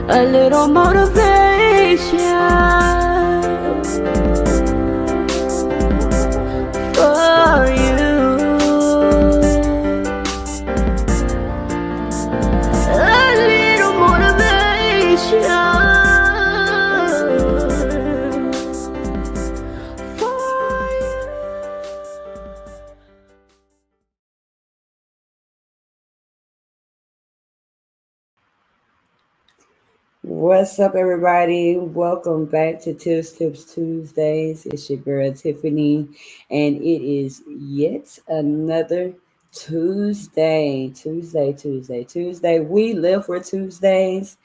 a little motivation for you, a little motivation for you. What's up, everybody? Welcome back to Tips Tuesdays. It's your girl Tiffany, and it is yet another Tuesday. We live for Tuesdays.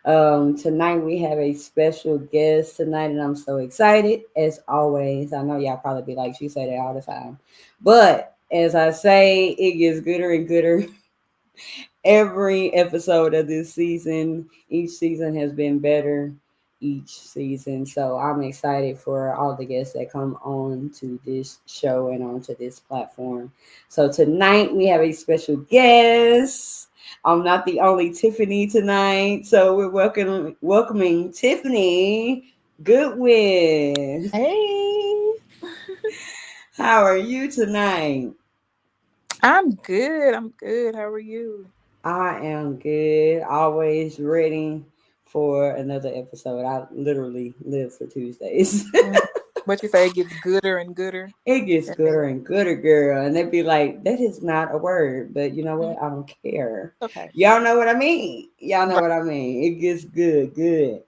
Tonight we have a special guest tonight, and I'm so excited as always. I know y'all probably be like, she say that all the time, but as I say, it gets gooder and gooder every episode of this season. Each season has been better each season. So I'm excited for all the guests that come on to this show and onto this platform. So tonight we have a special guest. I'm not the only Tiffany tonight. So we're welcoming Tiffani Goodwin. Hey, How are you tonight? I'm good. I'm good. How are you? I am good. Always ready for another episode. I literally live for Tuesdays. Mm. What you say? It gets gooder and gooder. It gets Every gooder and gooder, girl. And they'd be like, that is not a word. But you know mm, what? I don't care. okay. Y'all know what I mean. Y'all know Right. what I mean. It gets good.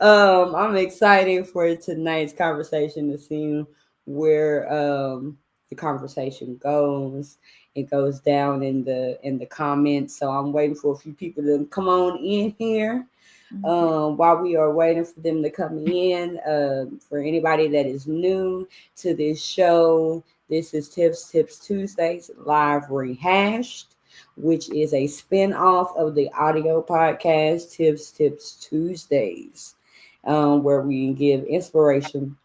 So I'm excited for tonight's conversation to see where the conversation goes. It goes down in the comments. So I'm waiting for a few people to come on in here. Mhm. While we are waiting for them to come in, for anybody that is new to this show, this is Tips Tuesdays live rehashed, which is a spin-off of the audio podcast Tips Tuesdays, where we give inspiration,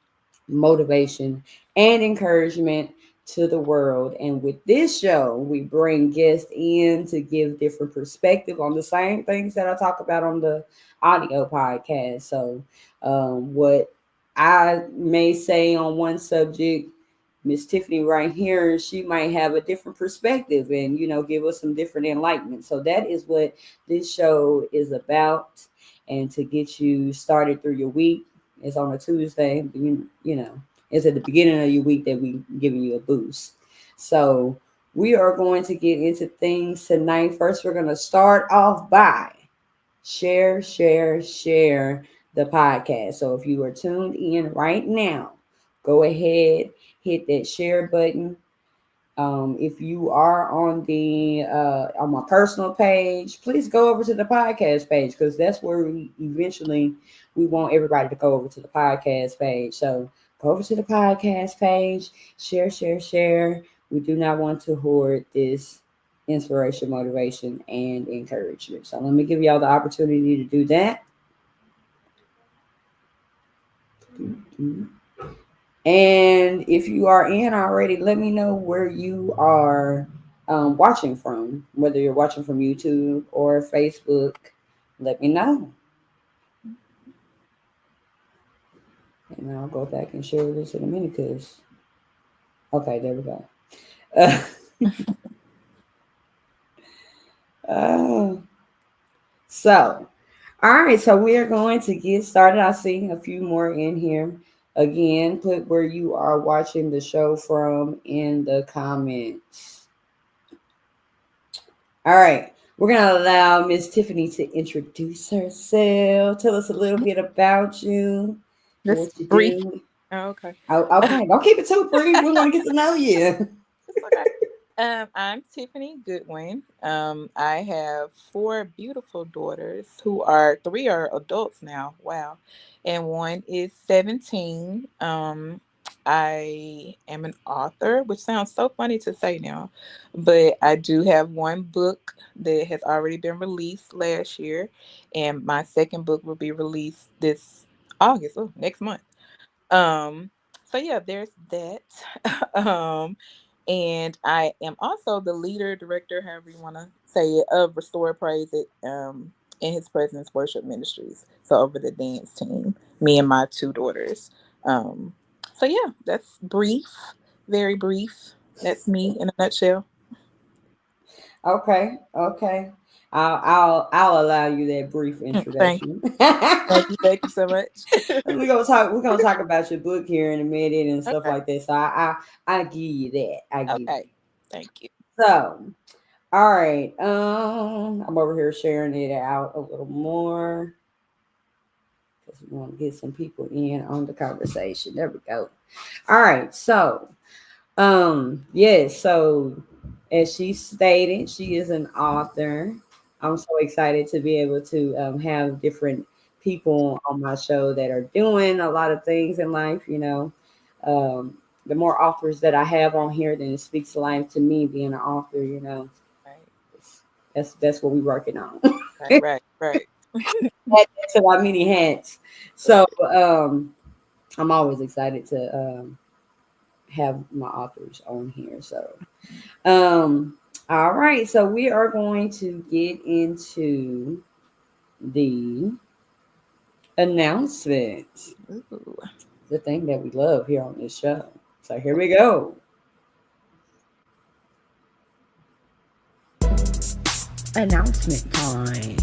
motivation, and encouragement to the world. And with this show, we bring guests in to give different perspective on the same things that I talk about on the audio podcast. So, what I may say on one subject, Miss Tiffany right here, she might have a different perspective and give us some different enlightenment. So that is what this show is about. And to get you started through your week, it's on a Tuesday. It's at the beginning of your week that we giving you a boost. So we are going to get into things tonight. First, we're going to start off by share the podcast. So if you are tuned in right now, go ahead, hit that share button. If you are on my personal page, please go over to the podcast page because that's where we want everybody to go over to the podcast page. So go over to the podcast page, share. We do not want to hoard this inspiration, motivation, and encouragement. So let me give y'all the opportunity to do that. And if you are in already, let me know where you are watching from, whether you're watching from YouTube or Facebook. Let me know. And I'll go back and share this in a minute because, okay, there we go. Uh, uh, so, all right, so we are going to get started. I see a few more in here. Again, put where you are watching the show from in the comments. All right. We're going to allow Miss Tiffany to introduce herself. Tell us a little bit about you, Just what you brief. do. Oh, okay. Oh, okay. Don't keep it too brief. We want to get to know you. It's okay. I'm Tiffany Goodwin. I have four beautiful daughters who are three are adults now. Wow, and one is 17. I am an author, which sounds so funny to say now, but I do have one book that has already been released last year, and my second book will be released this August, next month. Um, so yeah, there's that. um, And I am also the leader, director, however you want to say it, of Restore Praise it in His Presence Worship Ministries. So over the dance team, me and my two daughters. Um, so yeah, that's brief, very brief. That's me in a nutshell. Okay, okay. I'll allow you that brief Thank you, introduction. thank you so much. We're gonna talk about your book here in a minute and stuff Okay, like that. So I give you that. I give you. okay, thank you. So all right. I'm over here sharing it out a little more because we want to get some people in on the conversation. There we go. All right. So yes, so as she stated, she is an author. I'm so excited to be able to have different people on my show that are doing a lot of things in life. The more authors that I have on here, then it speaks life to me being an author. Right, That's what we're working on. right, right, right. That's a lot many hats. So I'm always excited to have my authors on here. So all right, so we are going to get into the announcements, Ooh. the thing that we love here on this show. So here we go. Announcement time.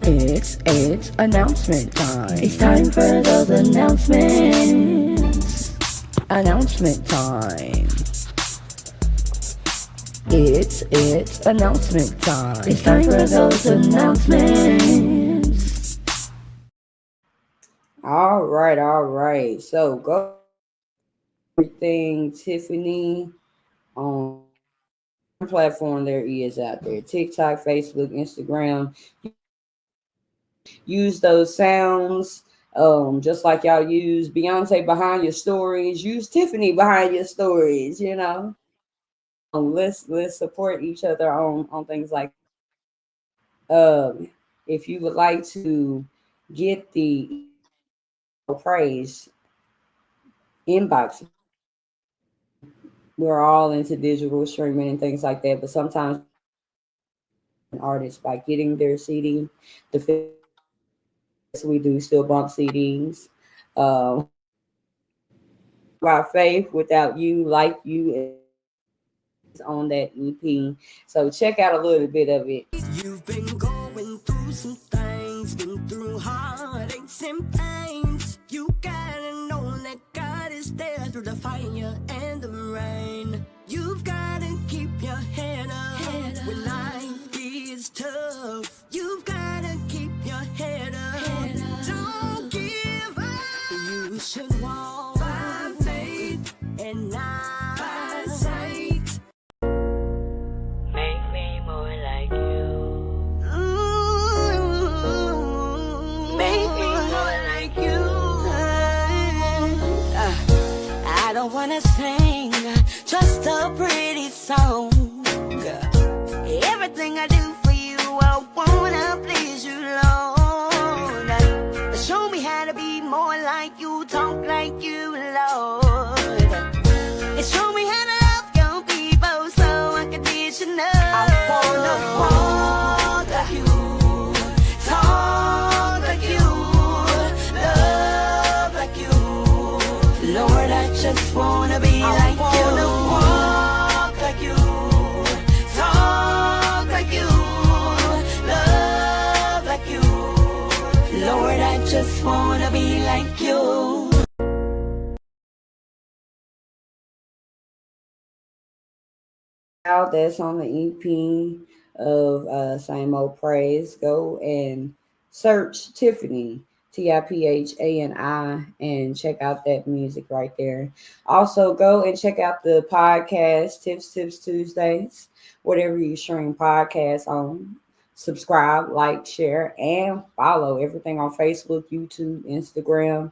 It's announcement time. It's time for those announcements. Announcement time. It's announcement time. It's time for those announcements. All right, all right. So go everything Tiffany on platform there is out there. TikTok, Facebook, Instagram. Use those sounds. Just like y'all use Beyonce behind your stories, use Tiffany behind your stories, let's support each other on things like if you would like to get the praise inbox, we're all into digital streaming and things like that, but sometimes an artist by getting their CD, the we do still bump CDs. By faith, without you, like you is on that EP. So check out a little bit of it. You've been going through some things, been through heartaches and pains. You gotta know that God is there through the fire and the rain. You've gotta keep your head up when life is tough. You've gotta keep your head up. Don't give up. You should walk by faith and not by sight. Make me more like you. Make me more like you. I don't wanna sing just a pretty song. Everything I do for you, I wanna please you, Lord. Show me how to be more like you, talk like you, Lord. And show me how to love your people so unconditional. I wanna walk like you, talk like you, love like you. Lord, I just wanna be like you. I wanna walk like you, talk like you, love like you. Lord, I just wanna be like you. Out that's on the EP of Same Old Praise. Go and search Tiffany, Tiphani, and check out that music right there. Also, go and check out the podcast, Tips Tuesdays, whatever you stream podcasts on. Subscribe, like, share, and follow everything on Facebook, YouTube, Instagram.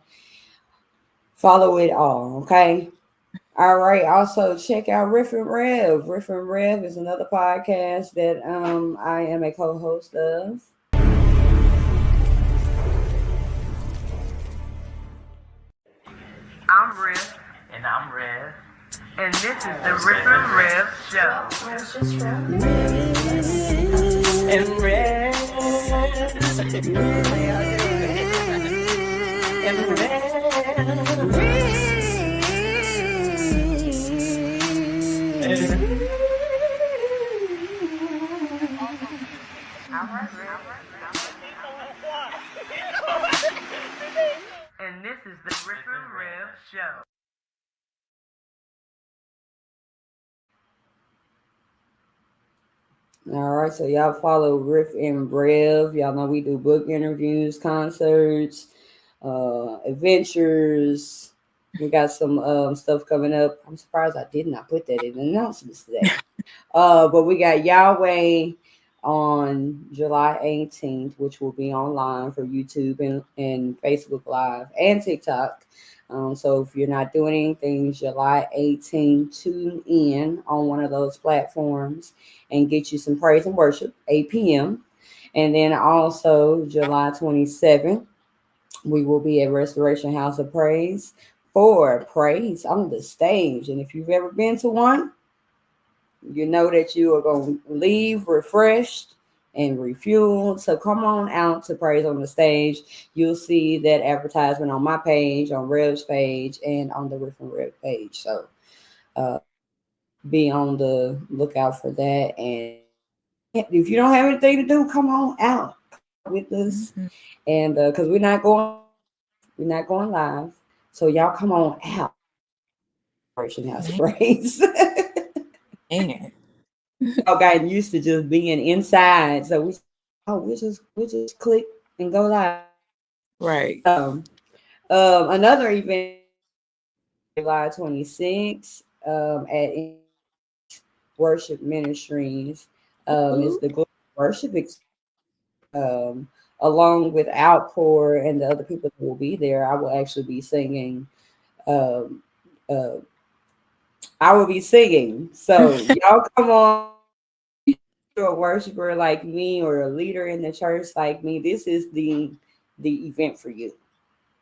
Follow it all, okay? All right. Also, check out Riff and Rev. Riff and Rev is another podcast that I am a co-host of. I'm Riff. And I'm Rev. And this is the Riff and Rev Show. And red. And And this is the Riff and Rev Show. All right, so y'all follow Riff and Brev. Y'all know we do book interviews, concerts, adventures. We got some stuff coming up. I'm surprised I did not put that in the announcements today. But we got Yahweh on July 18th, which will be online for YouTube and Facebook Live and TikTok. So if you're not doing anything, July 18th, tune in on one of those platforms and get you some praise and worship, 8 p.m. And then also July 27th, we will be at Restoration House of Praise for praise on the stage. And if you've ever been to one, you know that you are going to leave refreshed and refueled. So come on out to Praise on the Stage. You'll see that advertisement on my page, on Rev's page, and on the Riff and Rev page. So be on the lookout for that. And if you don't have anything to do, come on out with us. And because we're not going live. So y'all come on out. Restoration House of Praise. Man. Y'all gotten used to just being inside, so we just click and go live. Right. Another event, July 26th, at Worship Ministries, is the Global Worship along with Outpour and the other people that will be there. I will actually be singing. Um, uh, I will be singing. So y'all come on. You're a worshiper like me or a leader in the church like me, this is the event for you,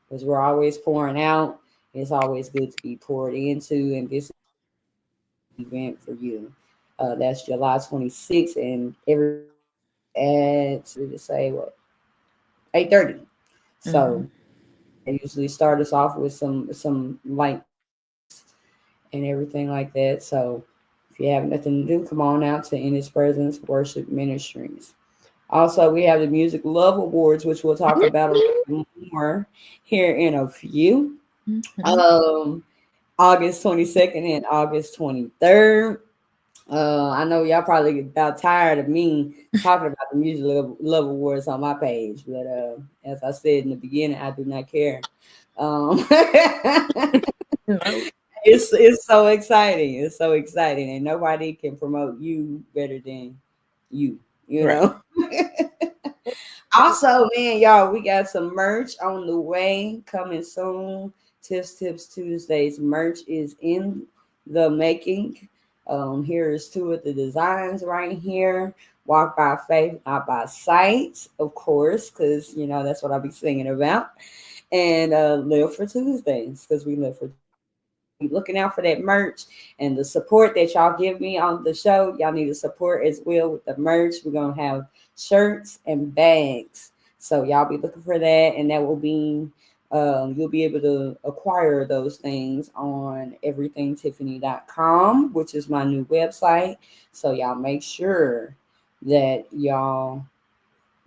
because we're always pouring out. It's always good to be poured into, and this is the event for you. That's July 26th, and every at we just say what 8:30. So they usually start us off with some light and everything like that. So if you have nothing to do, come on out to In His Presence Worship Ministries. Also, we have the Music Love Awards, which we'll talk about a little more here in a few. August 22nd and August 23rd. I know y'all probably about tired of me talking about the Music Love Awards on my page, but as I said in the beginning, I do not care. It's so exciting. It's so exciting, and nobody can promote you better than you. You know. Also, man, y'all, we got some merch on the way coming soon. Tips Tuesdays merch is in the making. Here is two of the designs right here. Walk by faith, not by sight, of course, because you know that's what I'll be singing about. And live for Tuesdays, because we live for. Be looking out for that merch and the support that y'all give me on the show. Y'all need to support as well with the merch. We're gonna have shirts and bags, so y'all be looking for that, and that will be you'll be able to acquire those things on everythingtiffany.com, which is my new website. So y'all make sure that y'all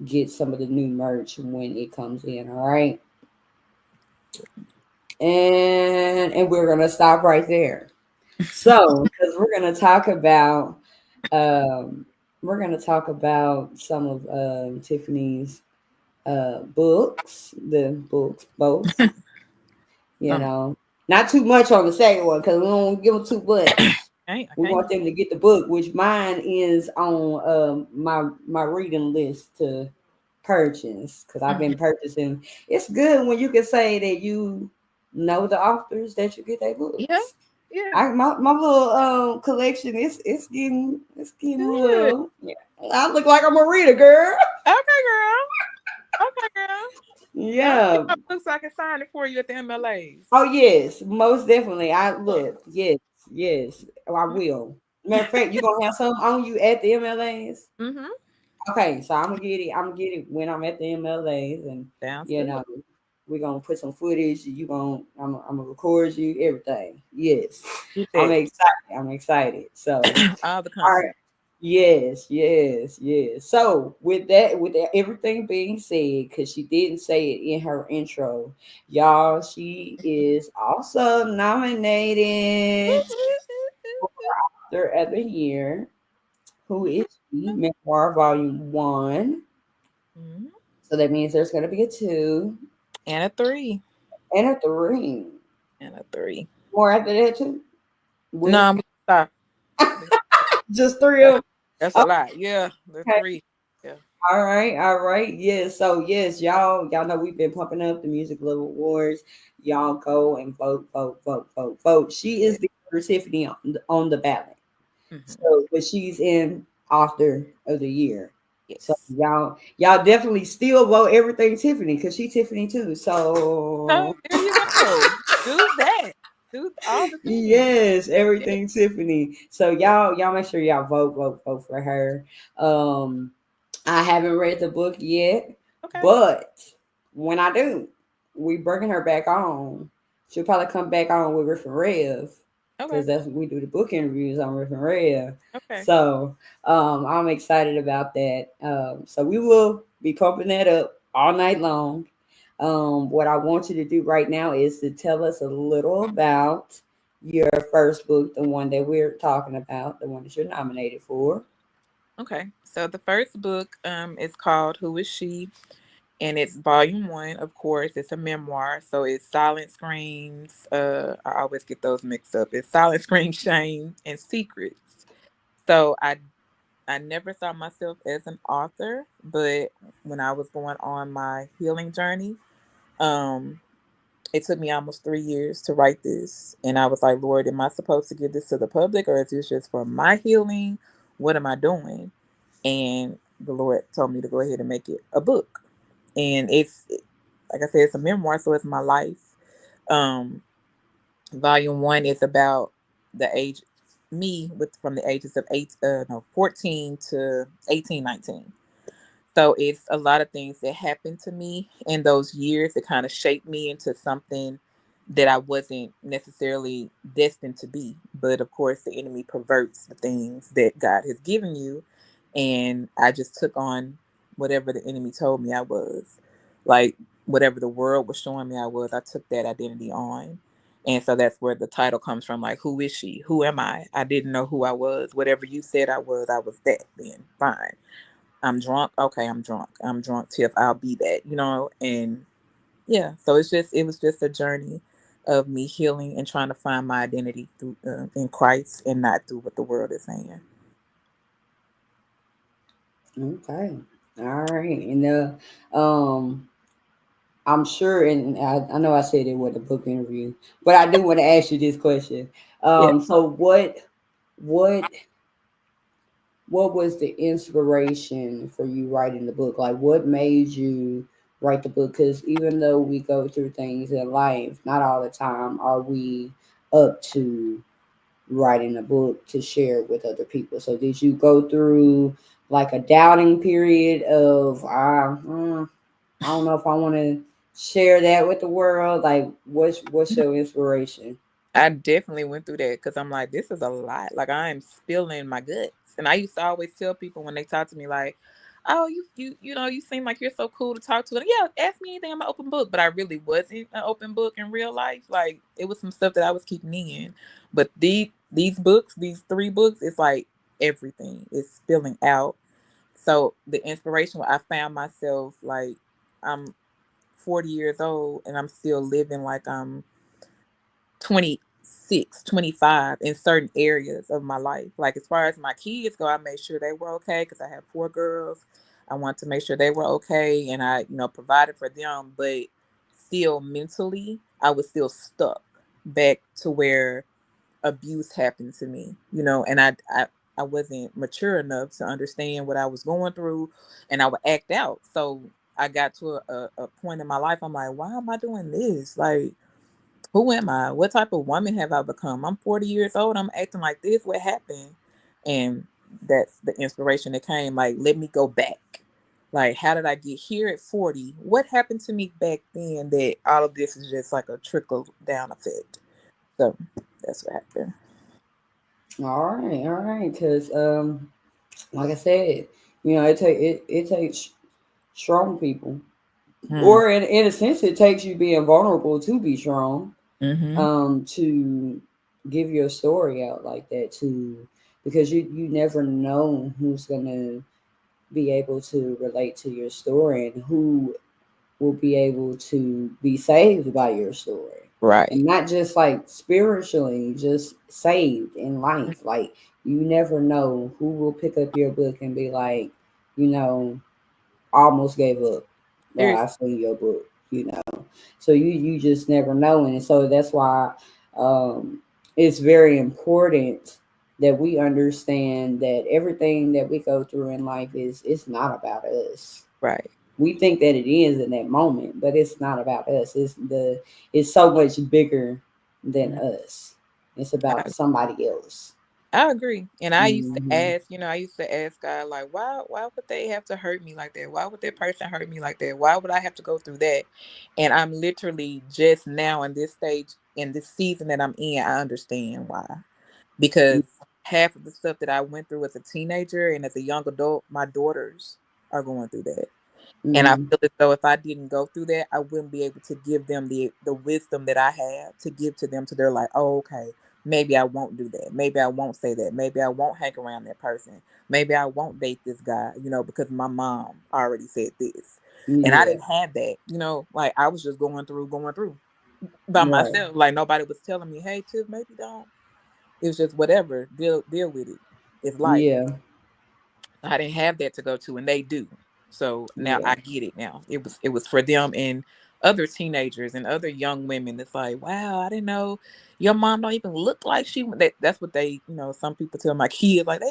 get some of the new merch when it comes in. All right. And we're gonna stop right there. So, because we're gonna talk about some of Tiffany's books, the books both. You know, not too much on the second one because we don't give them too much. Okay. We want them to get the book, which mine is on my reading list to purchase, because I've been purchasing. It's good when you can say that you know the authors that you get their books. Yeah. My little collection it's getting a little. Yeah. I look like I'm a reader, girl. Okay, girl. Yeah. My books, I can sign it for you at the MLAs. Oh yes, most definitely. I look, yes. yes. I will. Matter of fact, you gonna have some on you at the MLAs. Mm-hmm. Okay, so I'm gonna get it. I'm gonna get it when I'm at the MLAs, and Sounds you good. know, we're gonna put some footage. I'm gonna record you everything. Yes, Get I'm that. excited. I'm excited. So, All the all right. content. Yes, yes, yes. So with that, everything being said, because she didn't say it in her intro, y'all, she is also nominated for Author of the Year. Who is she? Memoir Volume One. Mhm. So that means there's gonna be a two And a three. and a three. And a three. More after that too. No, With I'm gonna stop. just three That's, of that's a them. lot. Yeah, the Okay. three. Yeah. All right, all right. Yes. So yes, y'all know we've been pumping up the Music Love Awards. Y'all go and vote, vote, vote, vote, vote. She Yeah. is the other Tiffany on the ballot. Hmm. So, but she's in Author of the Year. So Yes. y'all definitely still vote everything Tiffany because she Tiffany too. So So there you go. Do that. Do all the things. yes, Yeah. everything Tiffany. So y'all make sure y'all vote for her. Um, I haven't read the book yet, Okay. but when I do, we bringing her back on. She'll probably come back on with Riff and Rev Okay. because that's what we do the book interviews on Riff and Rev. Okay. So I'm excited about that. So we will be pumping that up all night long. What I want you to do right now is to tell us a little about your first book, the one that we're talking about, the one that you're nominated for. Okay. So the first book is called Who Is She? And it's volume one, of course. It's a memoir. So it's Silent Screams. I always get those mixed up. It's Silent Scream, Shame, and Secrets. So I never saw myself as an author, but when I was going on my healing journey, um, it took me almost 3 years to write this. And I was like, Lord, am I supposed to give this to the public or is this just for my healing? What am I doing? And the Lord told me to go ahead and make it a book. And it's, like I said, it's a memoir, so it's my life. Um, volume one is about the age, me with from the ages of 14 to 18, 19. So it's a lot of things that happened to me in those years that kind of shaped me into something that I wasn't necessarily destined to be. But of course, the enemy perverts the things that God has given you. And I just took on whatever the enemy told me I was. Like whatever the world was showing me I was, I took that identity on. And so that's where the title comes from. Like, who is she? Who am I? I didn't know who I was. Whatever you said I was that then. Fine. I'm drunk. Okay, I'm drunk. I'm drunk, Tiff. I'll be that, and yeah. So it was just a journey of me healing and trying to find my identity through in Christ and not through what the world is saying. Okay. All right. And I'm sure, and I know I said it with a book interview, but I do want to ask you this question. Yeah. So what what was the inspiration for you writing the book? Like, what made you write the book? Because even though we go through things in life, not all the time are we up to writing a book to share with other people. So, did you go through like a doubting period of, I don't know if I want to share that with the world? Like, what's your inspiration? I definitely went through that because I'm like, this is a lot. Like I'm spilling my guts. And I used to always tell people when they talk to me, like, "Oh, you seem like you're so cool to talk to." And yeah, ask me anything. I'm an open book, but I really wasn't an open book in real life. Like it was some stuff that I was keeping in. But these books, these three books, it's like everything is spilling out. So the inspiration, I found myself like I'm 40 years old and I'm still living like I'm 26, 25 in certain areas of my life. Like as far as my kids go, I made sure they were okay because I have four girls. I want to make sure they were okay and I, provided for them, but still mentally, I was still stuck back to where abuse happened to me, and I wasn't mature enough to understand what I was going through and I would act out. So I got to a point in my life, I'm like, why am I doing this? Like, Who am I? What type of woman have I become? I'm 40 years old. I'm acting like this. What happened? And that's the inspiration that came. Like, let me go back. Like, how did I get here at 40? What happened to me back then that all of this is just like a trickle down effect? So that's what happened. All right, because like I said, you know, it takes strong people, Hmm. or in a sense, it takes you being vulnerable to be strong, Mm-hmm. to give your story out like that, to because you never know who's gonna be able to relate to your story and who will be able to be saved by your story. And Right. not just like spiritually, just saved in life. Like you never know who will pick up your book and be like, you know, almost gave up, but I Seriously. seen your book, you know. So you just never know, and so that's why um, it's very important that we understand that everything that we go through in life is it's not about us. Right. We think that it is in that moment, but it's not about us. It's so much bigger than Mhm. us. It's about I, somebody else. I agree. And I used to Hmm. ask, I used to ask God, like, why would they have to hurt me like that? Why would that person hurt me like that? Why would I have to go through that? And I'm literally just now in this stage, in this season that I'm in, I understand why. Because half of the stuff that I went through as a teenager and as a young adult, my daughters are going through that. And I Hmm. feel as though if I didn't go through that, I wouldn't be able to give them the wisdom that I have to give to them. To they're like, oh, okay, maybe I won't do that. Maybe I won't say that. Maybe I won't hang around that person. Maybe I won't date this guy, because my mom already said this. And I Yeah. didn't have that, like I was just going through by Right. myself. Like nobody was telling me, hey, Tiff, maybe don't. It was just whatever. Deal with it. It's life. Yeah. I didn't have that to go to, and they do. So now Yeah. I get it. Now it was for them and other teenagers and other young women. It's like, wow, I didn't know your mom don't even look like she. That's what they, some people tell my kids, like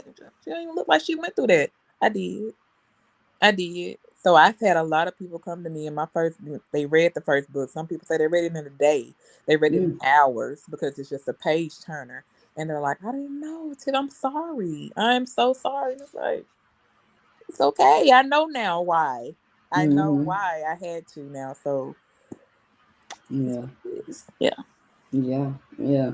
she don't even look like she went through that. I did. I did. So I've had a lot of people come to me in my first. They read the first book. Some people say they read it in a day. They read it in Mm. hours because it's just a page turner. And they're like, I didn't know, Tid. I'm sorry. I'm so sorry. And it's like, it's okay. I know now why. I know Hmm. why I had to now. So Yeah. yeah. Yeah. Yeah.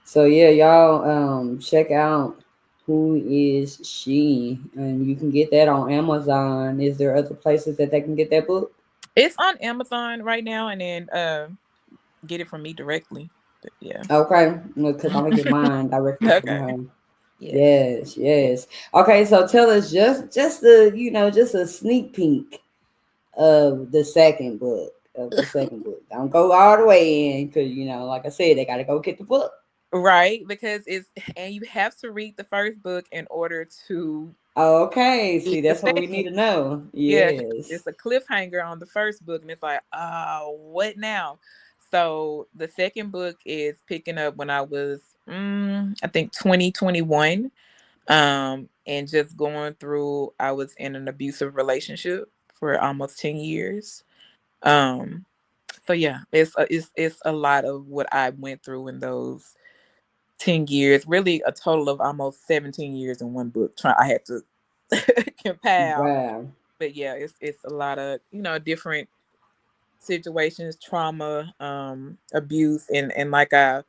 So yeah, y'all check out Who Is She? And you can get that on Amazon. Is there other places that they can get that book? It's on Amazon right now, and then get it from me directly. But yeah. Okay. Because I'm gonna get mine directly from Okay. her. Yes. Yes, yes. Okay, so tell us just the just a sneak peek of the second book. Don't go all the way in because like I said, they gotta go get the book. Right, because it's and you have to read the first book in order to Okay, read see, the that's what we need second. to know. Yeah, 'cause Yes. it's a cliffhanger on the first book, and it's like, oh, what now? So the second book is picking up when I was, I think 2021, and just going through. I was in an abusive relationship for almost 10 years. Um, so yeah, it's a lot of what I went through in those 10 years. Really, a total of almost 17 years in one book. I had to compile, Wow. but yeah, it's a lot of different situations, trauma, abuse, and like I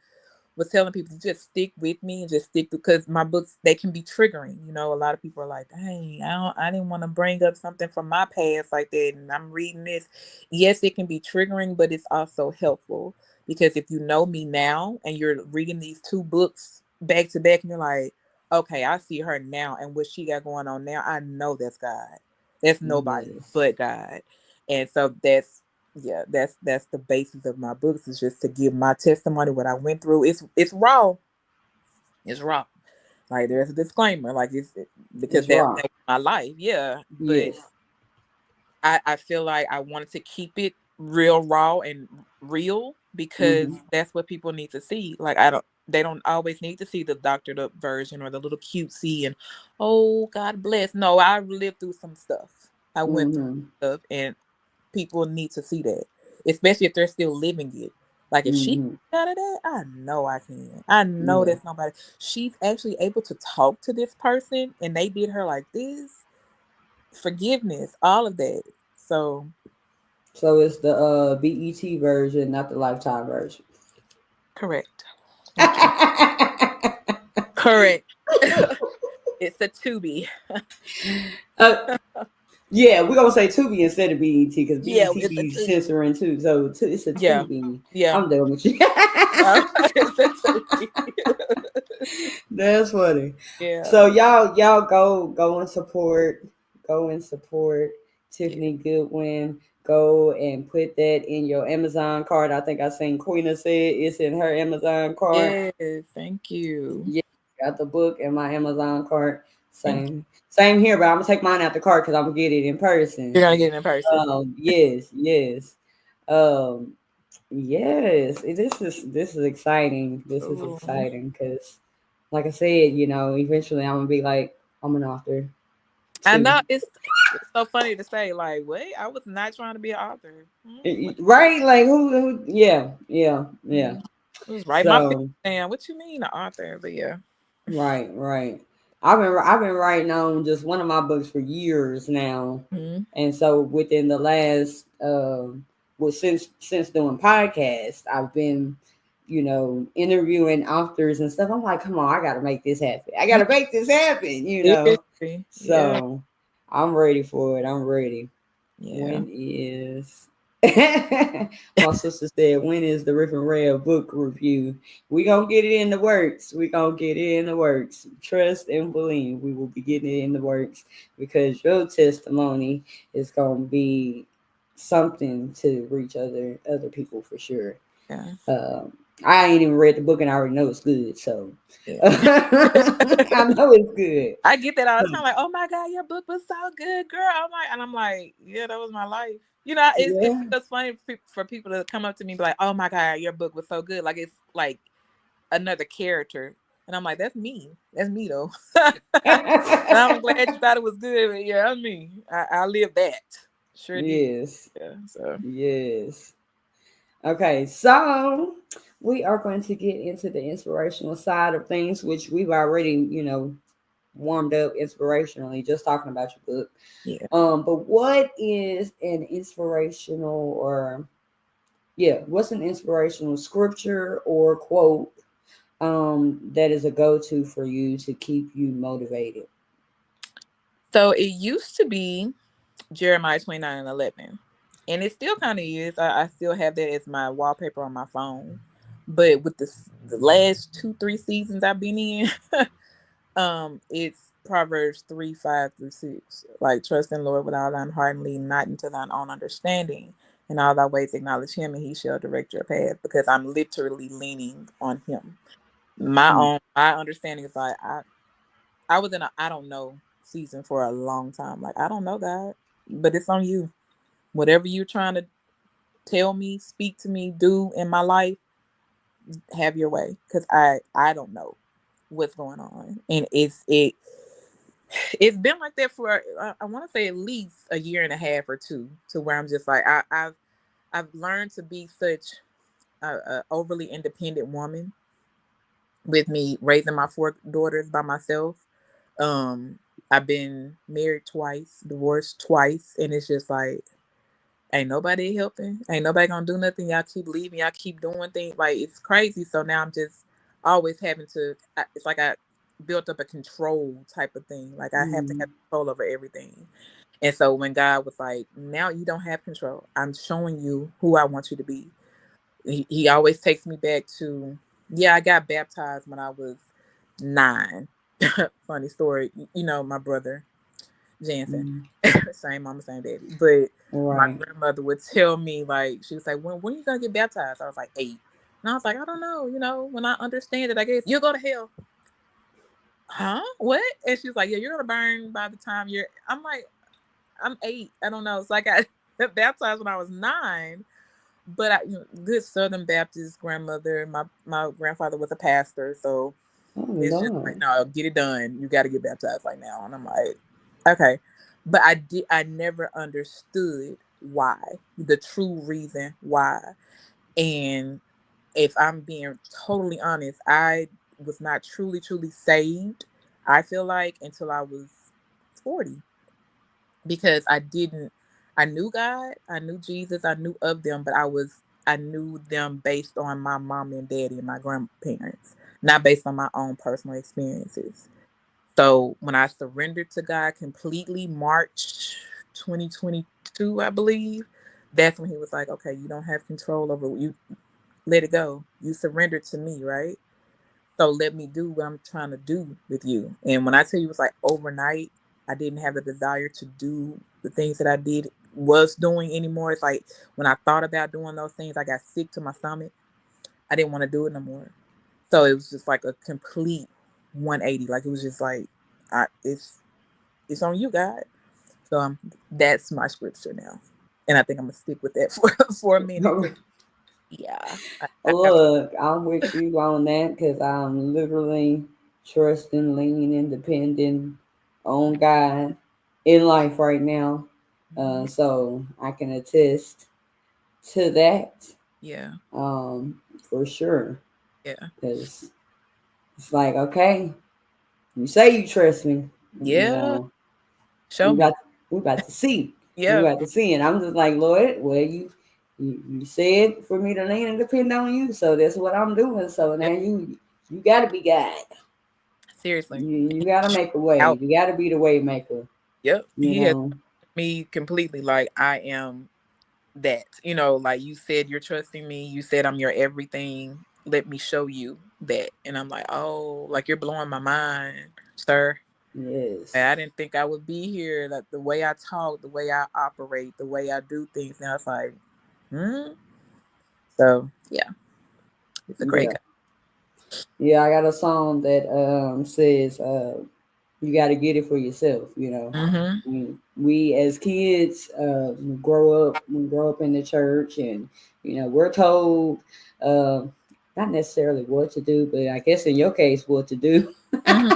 was telling people to just stick with me and just stick because my books they can be triggering. A lot of people are like, "Dang, I didn't want to bring up something from my past like that," and I'm reading this. Yes, it can be triggering, but it's also helpful because if you know me now and you're reading these two books back to back, and you're like, "Okay, I see her now and what she got going on now. I know that's God. That's nobody Yes. but God," and so that's the basis of my books is just to give my testimony what I went through. It's raw. It's raw. Like there's a disclaimer, like because It's that wrong. that was my life, yeah. But Yes. I feel like I wanted to keep it real raw and real because Mm-hmm. that's what people need to see. Like I don't they don't always need to see the doctored up version or the little cutesy and oh God bless. No, I lived through some stuff. I went through Mm-hmm. stuff and people need to see that, especially if they're still living it. Like if she Mm-hmm. out of that, I know I can. I know Yeah. there's nobody. She's actually able to talk to this person, and they did her like this. Forgiveness, all of that. So So it's the BET version, not the Lifetime version. correct. Thank you. Correct. It's a Tubi. uh, yeah, we're gonna say Tubi instead of BET because Yeah, BET it's a be Tubi. censoring too. So it's a Yeah, Tubi. yeah. I'm done with you. It's a Tubi. That's funny. Yeah. So y'all go and support Yeah. Tiffani Goodwin. Go and put that in your Amazon card. I think I seen Queena said it's in her Amazon card. Yes. Thank you. Yeah, got the book in my Amazon cart. Thank Same here, but I'm gonna take mine out the cart because I'm gonna get it in You're person. gonna get it in person. Yes. Um, yes. This is exciting. This is Ooh. exciting because, like I said, eventually I'm gonna be like, I'm an author I too. know it's so funny to say, like, wait, I was not trying to be an author. Right? Like who? Yeah. Mm. It was right my face So down. What you mean an author? But yeah. right. I've been writing on just one of my books for years now, Mhm. and so within the last well since doing podcasts, I've been interviewing authors and stuff. I'm like, come on, I got to make this happen. I got to make this happen. Seriously. Yeah. So I'm ready for it. I'm ready. Yeah. When is my sister said, when is the Riff and Rev book review? We gonna get it in the works. We gonna get it in the works. Trust and believe we will be getting it in the works because your testimony is gonna be something to reach other people for sure. Yeah. Um, I ain't even read the book and I already know it's good, so Yeah. I know it's good. I get that all the time. Like, oh my God, your book was so good, girl. I'm like, yeah, that was my life. It Yeah. feels funny for people to come up to me and be like, oh my God, your book was so good. Like it's like another character. And I'm like, that's me. That's me though. I'm glad you thought it was good. But yeah, that's me. I live that. Sure did. Yes. Yeah. So Yes. Okay, so we are going to get into the inspirational side of things, which we've already, warmed up inspirationally, just talking about your book. yeah. But what is an inspirational what's an inspirational scripture or quote that is a go-to for you to keep you motivated? So it used to be Jeremiah 29:11. And it still kind of is. I still have that as my wallpaper on my phone. But with the last 2-3 seasons I've been in, it's Proverbs 3:5-6. Like trust in the Lord with all thine heart and lean not into thine own understanding. In all thy ways acknowledge him and he shall direct your path. Because I'm literally leaning on him. Mm, My understanding is like I was in a I don't know season for a long time. Like I don't know God, but it's on you. Whatever you're trying to tell me, speak to me, do in my life, have your way. Because I don't know what's going on, and it's been like that for I want to say at least a year and a half or two, to where I'm just like I've learned to be such a overly independent woman with me raising my 4 daughters by myself. Um, I've been married twice, divorced twice, and it's just like ain't nobody helping. Ain't nobody gonna do nothing. Y'all keep leaving. Y'all keep doing things. Like it's crazy. So now I'm just always having to. It's like I built up a control type of thing. Like I have to mm, have control over everything. And so when God was like, "Now you don't have control. I'm showing you who I want you to be." He always takes me back to. Yeah, I got baptized when I was 9. Funny story. My brother Jansen. mm. Same mama, same daddy. But my Right. grandmother would tell me, like, she was like, when are you gonna get baptized? I was like 8. And I was like, I don't know, when I understand it, I guess you'll go to hell. Huh? What? And she was like, yeah, you're gonna burn by the time I'm like, I'm 8. I don't know. So I got baptized when I was 9. But good Southern Baptist grandmother. My grandfather was a pastor, so Oh it's just like, Lord. no, get it done. You got to get baptized like now. And I'm like, okay. But I never understood why, the true reason why. And if I'm being totally honest, I was not truly, truly saved, I feel like, until I was 40. Because I knew God, I knew Jesus, I knew of them, but I knew them based on my mom and daddy and my grandparents, not based on my own personal experiences. So when I surrendered to God completely, March 2022, I believe, that's when he was like, okay, you don't have control over you, let it go. You surrendered to me, right? So let me do what I'm trying to do with you. And when I tell you it was like overnight, I didn't have the desire to do the things that I was doing anymore. It's like when I thought about doing those things, I got sick to my stomach. I didn't want to do it no more. So it was just like a complete 180. Like it was just like, it's on you, God. So that's my scripture now, and I think I'm gonna stick with that for a minute. 'Cause, yeah, I have. Look, I'm with you on that because I'm literally trusting, leaning, depending on God in life right now. Mhm. So I can attest to that Yeah, for sure. yeah, Because it's like, okay, you say you trust me, you yeah. know, Show we me. about we about to see. We Yeah, about to see. And I'm just like, Lord, well, you said for me to lean and depend on you, so that's what I'm doing. So now yeah. you gotta be God. Seriously, You he gotta showed make a me way. out. You gotta be the way maker, Yep, you he has know. me completely. Like I am that. Like you said, you're trusting me. You said I'm your everything. Let me show you that. And I'm like, oh, like you're blowing my mind, sir. Yes. I didn't think I would be here. Like the way I talk, the way I operate, the way I do things. Now it's like, hmm. So yeah, it's a great Yeah. Yeah, I got a song that says you got to get it for yourself. You know, guy. Mm-hmm. we as kids we grow up in the church, and we're told uh, not necessarily what to do, but I guess in your case, what to do. Mm-hmm.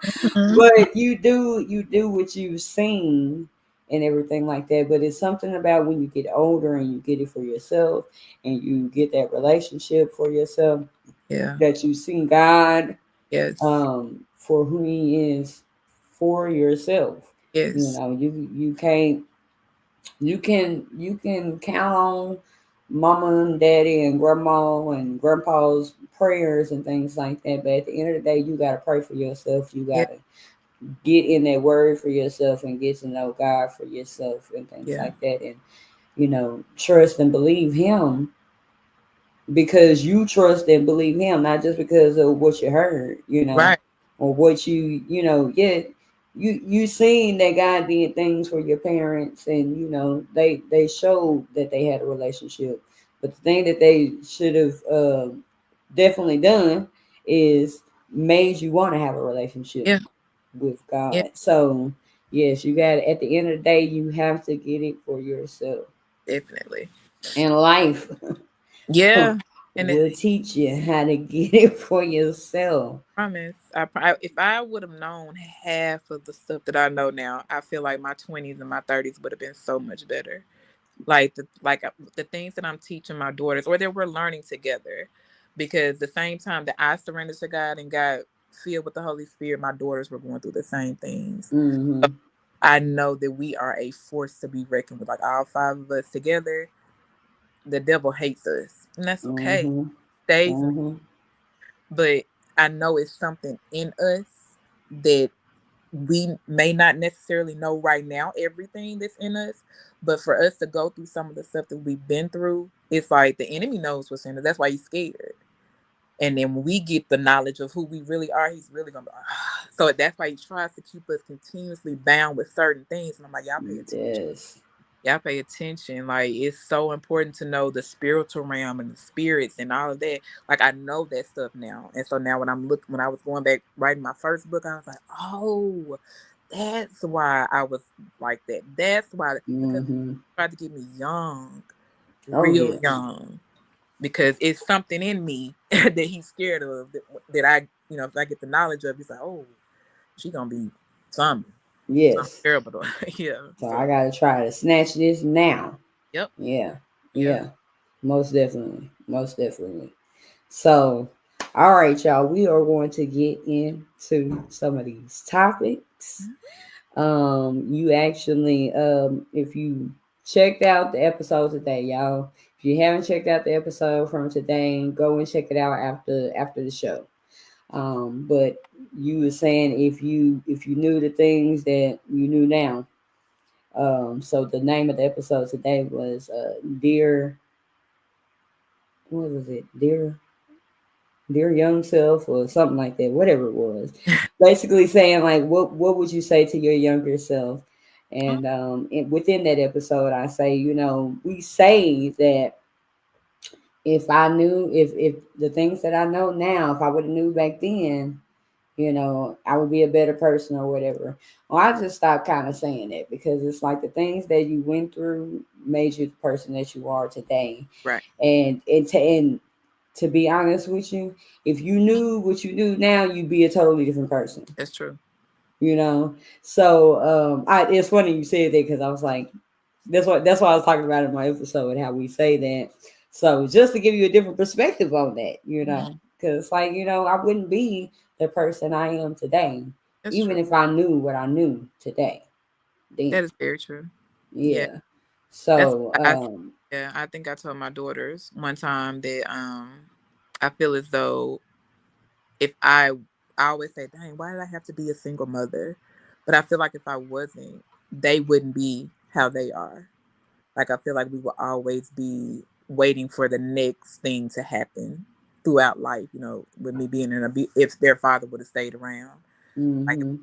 Mm-hmm. But you do what you've seen and everything like that. But it's something about when you get older and you get it for yourself, and you get that relationship for yourself, Yeah. that you see God Yes. for who He is for yourself. Yes. You can count on mama and daddy and grandma and grandpa's prayers and things like that. But at the end of the day, you gotta pray for yourself. You Yeah. gotta get in that word for yourself and get to know God for yourself and things Yeah. like that. And trust and believe Him because you trust and believe Him, not just because of what you heard, Right. or what yeah, you seen that God did things for your parents, and they showed that they had a relationship. But the thing that they should have definitely done is made you want to have a relationship Yeah. with Yeah. God. So yes, you got at the end of the day, you have to get it for yourself. Definitely. And life Yeah. And will teach you how to get it for yourself. promise. If I would have known half of the stuff that I know now, I feel like my 20s and my 30s would have been so much better. The things that I'm teaching my daughters, or that we're learning together, because the same time that I surrendered to God and got filled with the Holy Spirit, my daughters were going through the same things. So Mm-hmm. I know that we are a force to be reckoned with. Like all five of us together, the devil hates us, and that's okay. Mm-hmm. Stays me, Mm-hmm. but I know it's something in us that we may not necessarily know right now everything that's in us, but for us to go through some of the stuff that we've been through, it's like the enemy knows what's in us. That's why he's scared. And then when we get the knowledge of who we really are, he's really gonna be like, ah. So that's why he tries to keep us continuously bound with certain things. And I'm like, y'all pay attention. Yes. Y'all pay attention. Like it's so important to know the spiritual realm and the spirits and all of that. Like I know that stuff now. And so now when I was going back writing my first book, I was like, oh, that's why I was like that. That's why, because Mm-hmm. he tried to get me young, Oh real yes. young, because it's something in me that he's scared of that I, if I get the knowledge of, he's like, oh, she gonna be something, something Yes. terrible. Yeah. So So, I gotta try to snatch this now. yep. Yeah. Yeah. Yeah. Most definitely. Most definitely. So, all right, y'all, we are going to get into some of these topics. You actually, if you checked out the episode today, y'all, if you haven't checked out the episode from today, go and check it out after the show. But you were saying if you knew the things that you knew now. So the name of the episode today was Dear, what was it? Dear young self or something like that, whatever it was. Basically saying like what would you say to your younger self? And within that episode I say, we say that if I knew if the things that I know now, if I would have knew back then, I would be a better person or whatever. Well, I just stopped kind of saying that because it's like the things that you went through made you the person that you are today. Right. And to be honest with you, if you knew what you knew now, you'd be a totally different person. That's true. So it's funny you said that because I was like, that's why I was talking about in my episode how we say that. So just to give you a different perspective on that, because I wouldn't be the person I am today, That's even true. if I knew what I knew today. Then That is very true. Yeah. yeah. That's So yeah, I think I told my daughters one time that I feel as though if I always say, dang, why did I have to be a single mother? But I feel like if I wasn't, they wouldn't be how they are. Like I feel like we will always be waiting for the next thing to happen throughout life. With me being if their father would have stayed around, like hmm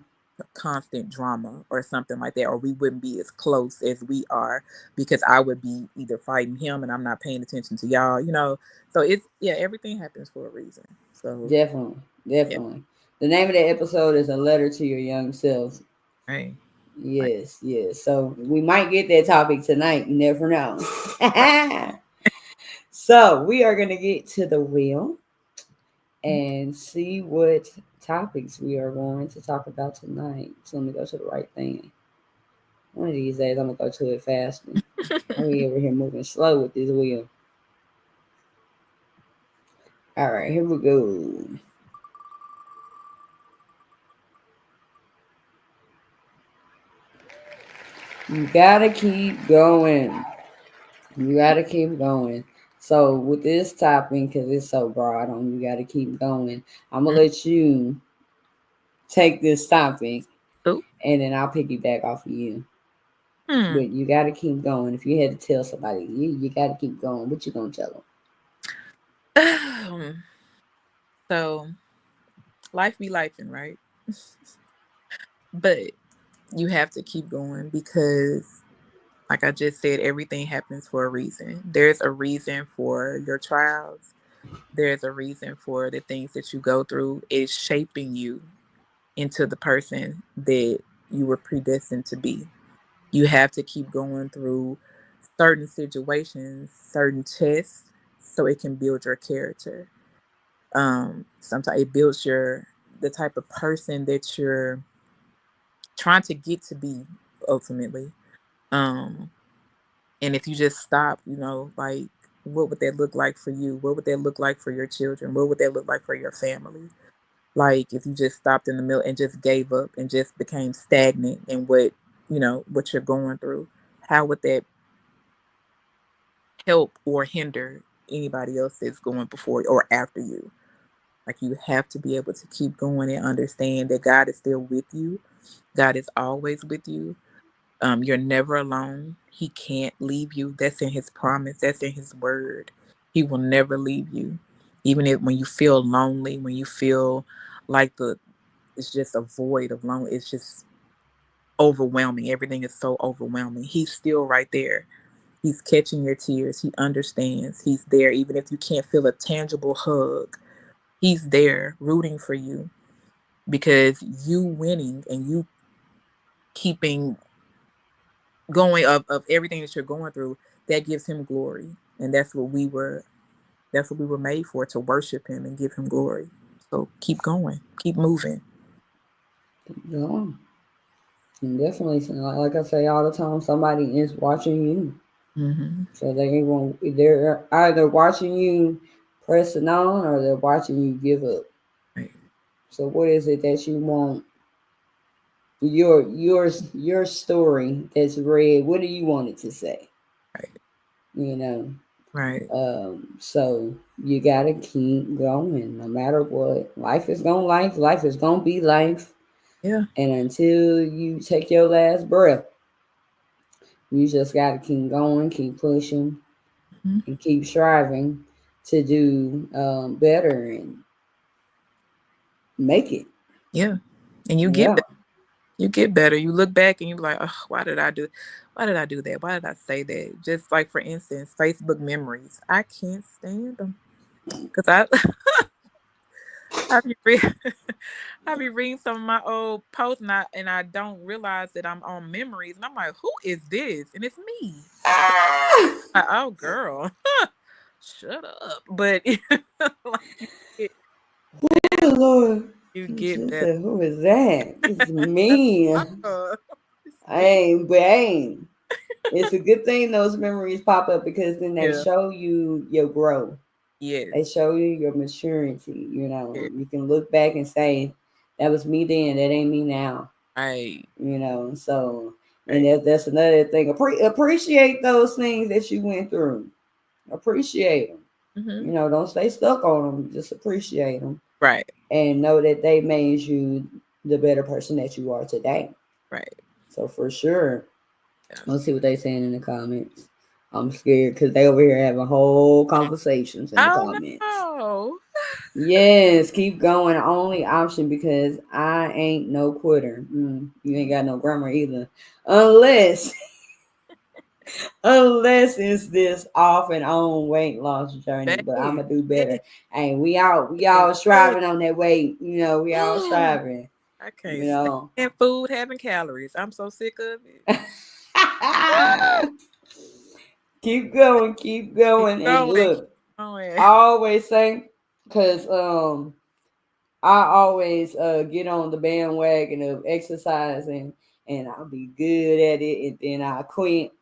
constant drama or something like that, or we wouldn't be as close as we are because I would be either fighting him and I'm not paying attention to y'all. So it's everything happens for a reason. So definitely, yeah, definitely. The name of the episode is A Letter to Your Young Self. right, right, Yes, yes. So we might get that topic tonight. You never know. right. So we are gonna get to the wheel and see what topics we are going to talk about tonight. So let me go to the right thing. One of these days I'm gonna go to it faster. We over here moving slow with this wheel. All right, here we go. You gotta keep going. You gotta keep going. So with this topic, because it's so broad on you gotta keep going, I'm gonna let you take this topic Oh, and then I'll piggyback off of you. hmm. But you gotta keep going. If you had to tell somebody, you gotta keep going. What you gonna tell So life be lifing, right? But you have to keep going because, like I just said, everything happens for a reason. There's a reason for your trials. There's a reason for the things that you go through. It's shaping you into the person that you were predestined to be. You have to keep going through certain situations, certain tests, so it can build your character. Sometimes it builds the type of person that you're trying to get to be ultimately. Um, and if you just stop, like what would that look like for you? What would that look like for your children? What would that look like for your family? Like if you just stopped in the middle and just gave up and just became stagnant in what you're going through, how would that help or hinder anybody else that's going before or after you? Like you have to be able to keep going and understand that God is still with you. God is always with you. You're never alone. He can't leave you. That's in his promise. That's in his word. He will never leave you. Even when you feel lonely, when you feel like it's just a void of lonely, it's just overwhelming. Everything is so overwhelming. He's still right there. He's catching your tears. He understands. He's there. Even if you can't feel a tangible hug, he's there rooting for you because you winning and you keeping going of everything that you're going through, that gives him glory. And that's what we were made for, to worship him and give him glory. So keep going, keep moving. Keep going. And definitely, like I say all the time, somebody is watching you. Hmm. So they're either watching you pressing on or they're watching you give up. Right. So what is it that you want your story that's read? What do you want it to say? Right. You know. Right. So you gotta keep going no matter what. Life is gonna life. Life is gonna be life. Yeah. And until you take your last breath, you just gotta keep going, keep pushing, Hmm. and keep striving to do better and make it. Yeah. And you get Yeah. better. You get better. You look back and you're like, oh, why did I do that? Why did I say that? Just like, for instance, Facebook memories. I can't stand them. Because I be reading, I be reading some of my old posts and I don't realize that I'm on memories. And I'm like, who is this? And it's me. Ah! Like, oh, girl, shut up. But like, get, Oh, Lord. you She get better. said, who is that? It's me. Oh, it's me. Hey, it's a good thing those memories pop up because then they Yeah. show you your growth. Yes. They show you your maturity. You know, Yeah. you can look back and say, that was me then, that ain't me now. Right. You know, so, and Right. that's another thing. Appreciate those things that you went through. Appreciate them. Hmm. You know, don't stay stuck on them. Just appreciate them Right. and know that they made you the better person that you are today. Right. So for sure, Yeah. let's see what they saying in the comments. I'm scared because they over here having whole conversations in the Oh comments. no. Yes, keep going. Only option because I ain't no quitter. You ain't got no grammar either, unless unless it's this off and on weight loss journey. But I'm Babe. gonna do Yes. better. And we all Yes. striving on that weight. You know, we all striving. I can't You know. stand food having calories. I'm so sick of it. Ah, Keep keep going, and going. Keep look. going. I always say, cause I always get on the bandwagon of exercising, and I'll be good at it, and then I quit.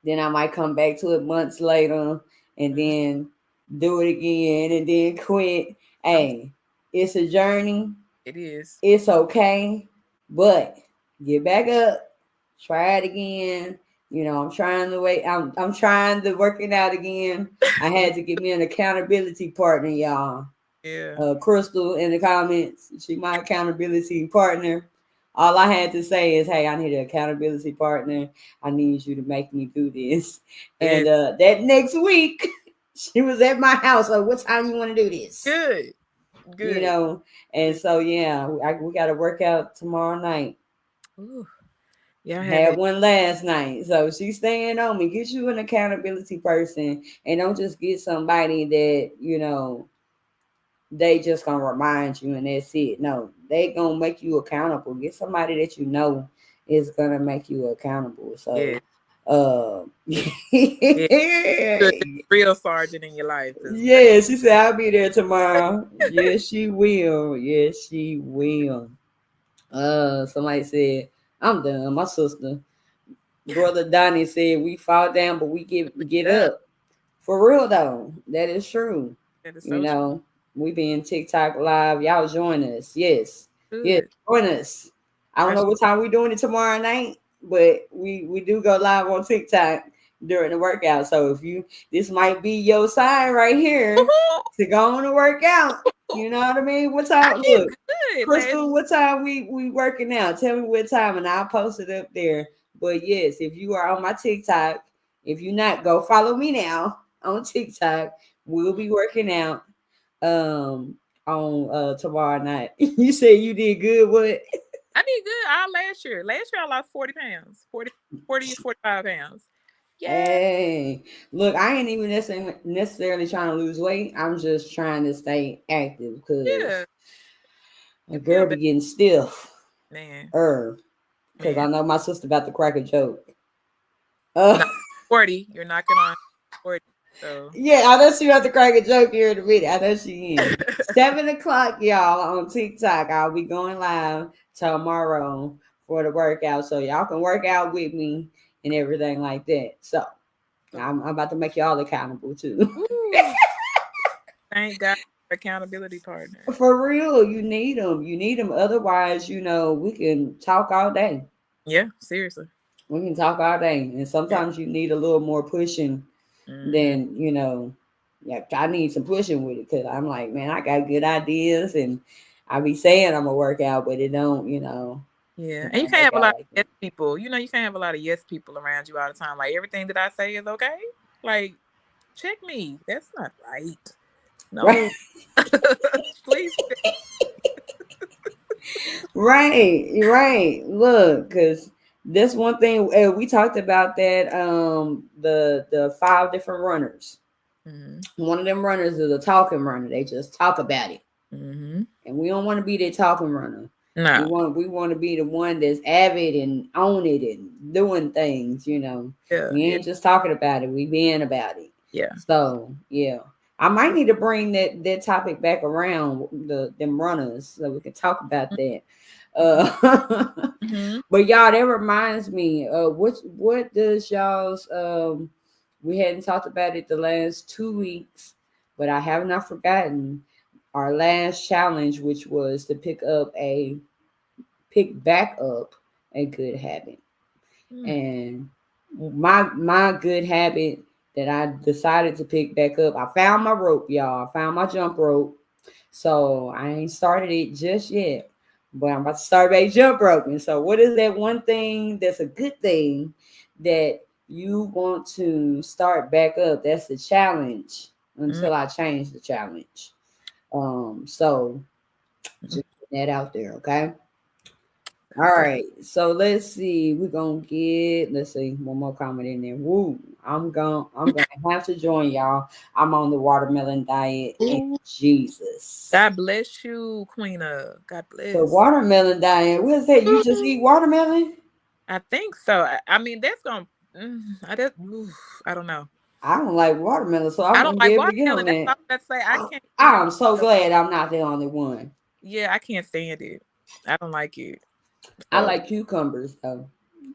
Then I might come back to it months later, and Mhm. then do it again, and then quit. I'm, Hey, it's a journey. it is. It's okay, but get back up, try it again. You know, I'm trying to wait. I'm trying to work it out again. I had to get me an accountability partner, y'all. Yeah. Crystal in the comments. She my accountability partner. All I had to say is, "Hey, I need an accountability partner. I need you to make me do this." Yeah. And that next week, she was at my house. Like, what time you want to do this? Good. You Good. know. And so yeah, we got to work out tomorrow night. Ooh. Yeah, I Had haven't. one last night, so she's staying on me. Get you an accountability person, and don't just get somebody that they just gonna remind you and that's it. No, they gonna make you accountable. Get somebody that you know is gonna make you accountable. So Yeah. Yeah. Good. yeah, Real sergeant in your life. Cause she said I'll be there tomorrow. Yes, she will. Yes, she will. Somebody said, I'm done. My sister, brother Donnie said we fall down but we get yeah, up. For real though, that is true. that is You so know, we be in TikTok live. Y'all join us. Yes. Yes, good. join us. I don't I, know what time we doing it tomorrow night, but we do go live on TikTok during the workout. So if you this might be your sign right here to go on to work out. You know what I mean? What I time? did Look, good last. Crystal, what time we working out? Tell me what time and I'll post it up there. But yes, if you are on my TikTok, if you're not, go follow me now on TikTok. We'll be working out um on tomorrow night. You said you did good. What? I did good all last year. Last year I lost 40 pounds. 45 pounds. Yeah. Hey, look, I ain't even necessarily trying to lose weight. I'm just trying to stay active because Yeah. a You feel girl be better. getting stiff. Man. Because I Man. know my sister about to crack a joke. Uh, No, 40. You're knocking on 40. So yeah, I know she about to crack a joke here in a minute. I know she is. 7 o'clock, y'all, on TikTok. I'll be going live tomorrow for the workout. So y'all can work out with me and everything like that. So I'm about to make y'all accountable too. Ooh. Thank God for accountability partner. For real, you need them. You need them. Otherwise, we can talk all day. Yeah, seriously. We can talk all day. And Yeah. sometimes you need a little more pushing Mm-hmm. than, yeah, I need some pushing with it because I'm like, man, I got good ideas and I be saying I'm gonna work out, but it don't, Yeah, it and you don't can't work have a out lot of like yes that. people. You can't have a lot of yes people around you all the time. Like everything that I say is okay. Like, check me. That's not right. Right, No, please. right, right. Look, because this one thing we talked about that the five different runners. Mm-hmm. One of them runners is a talking runner. They just talk about it. Mm-hmm. And we don't want to be that talking runner. We Nah. want we want to be the one that's avid and own it and doing things. Yeah. We Yeah. ain't just talking about it, we being about it. Yeah. So yeah. I might need to bring that topic back around them runners so we can talk about that. Mm-hmm. But y'all, that reminds me, what does y'all's we hadn't talked about it the last 2 weeks, but I have not forgotten our last challenge, which was to pick back up a good habit. Mm. And my good habit that I decided to pick back up, I found my rope, y'all. I found my jump rope. So I ain't started it just yet. But I'm about to start back jump roping. So what is that one thing that's a good thing that you want to start back up? That's the challenge Mm. until I change the challenge. So just put that out there, okay? All right. So let's see. Let's see one more comment in there. Woo. I'm gonna have to join y'all. I'm on the watermelon diet and Ooh, Jesus. God bless you, Queena. God The bless. watermelon diet. What is that? You just eat watermelon? I think so. I mean, that's gonna. I don't know. I don't like watermelon, so I I don't wouldn't be like able to get watermelon. on That's all that. I say. I can't stand. I'm so glad I'm not the only one. Yeah, I can't stand it. I don't like it. I So like cucumbers though.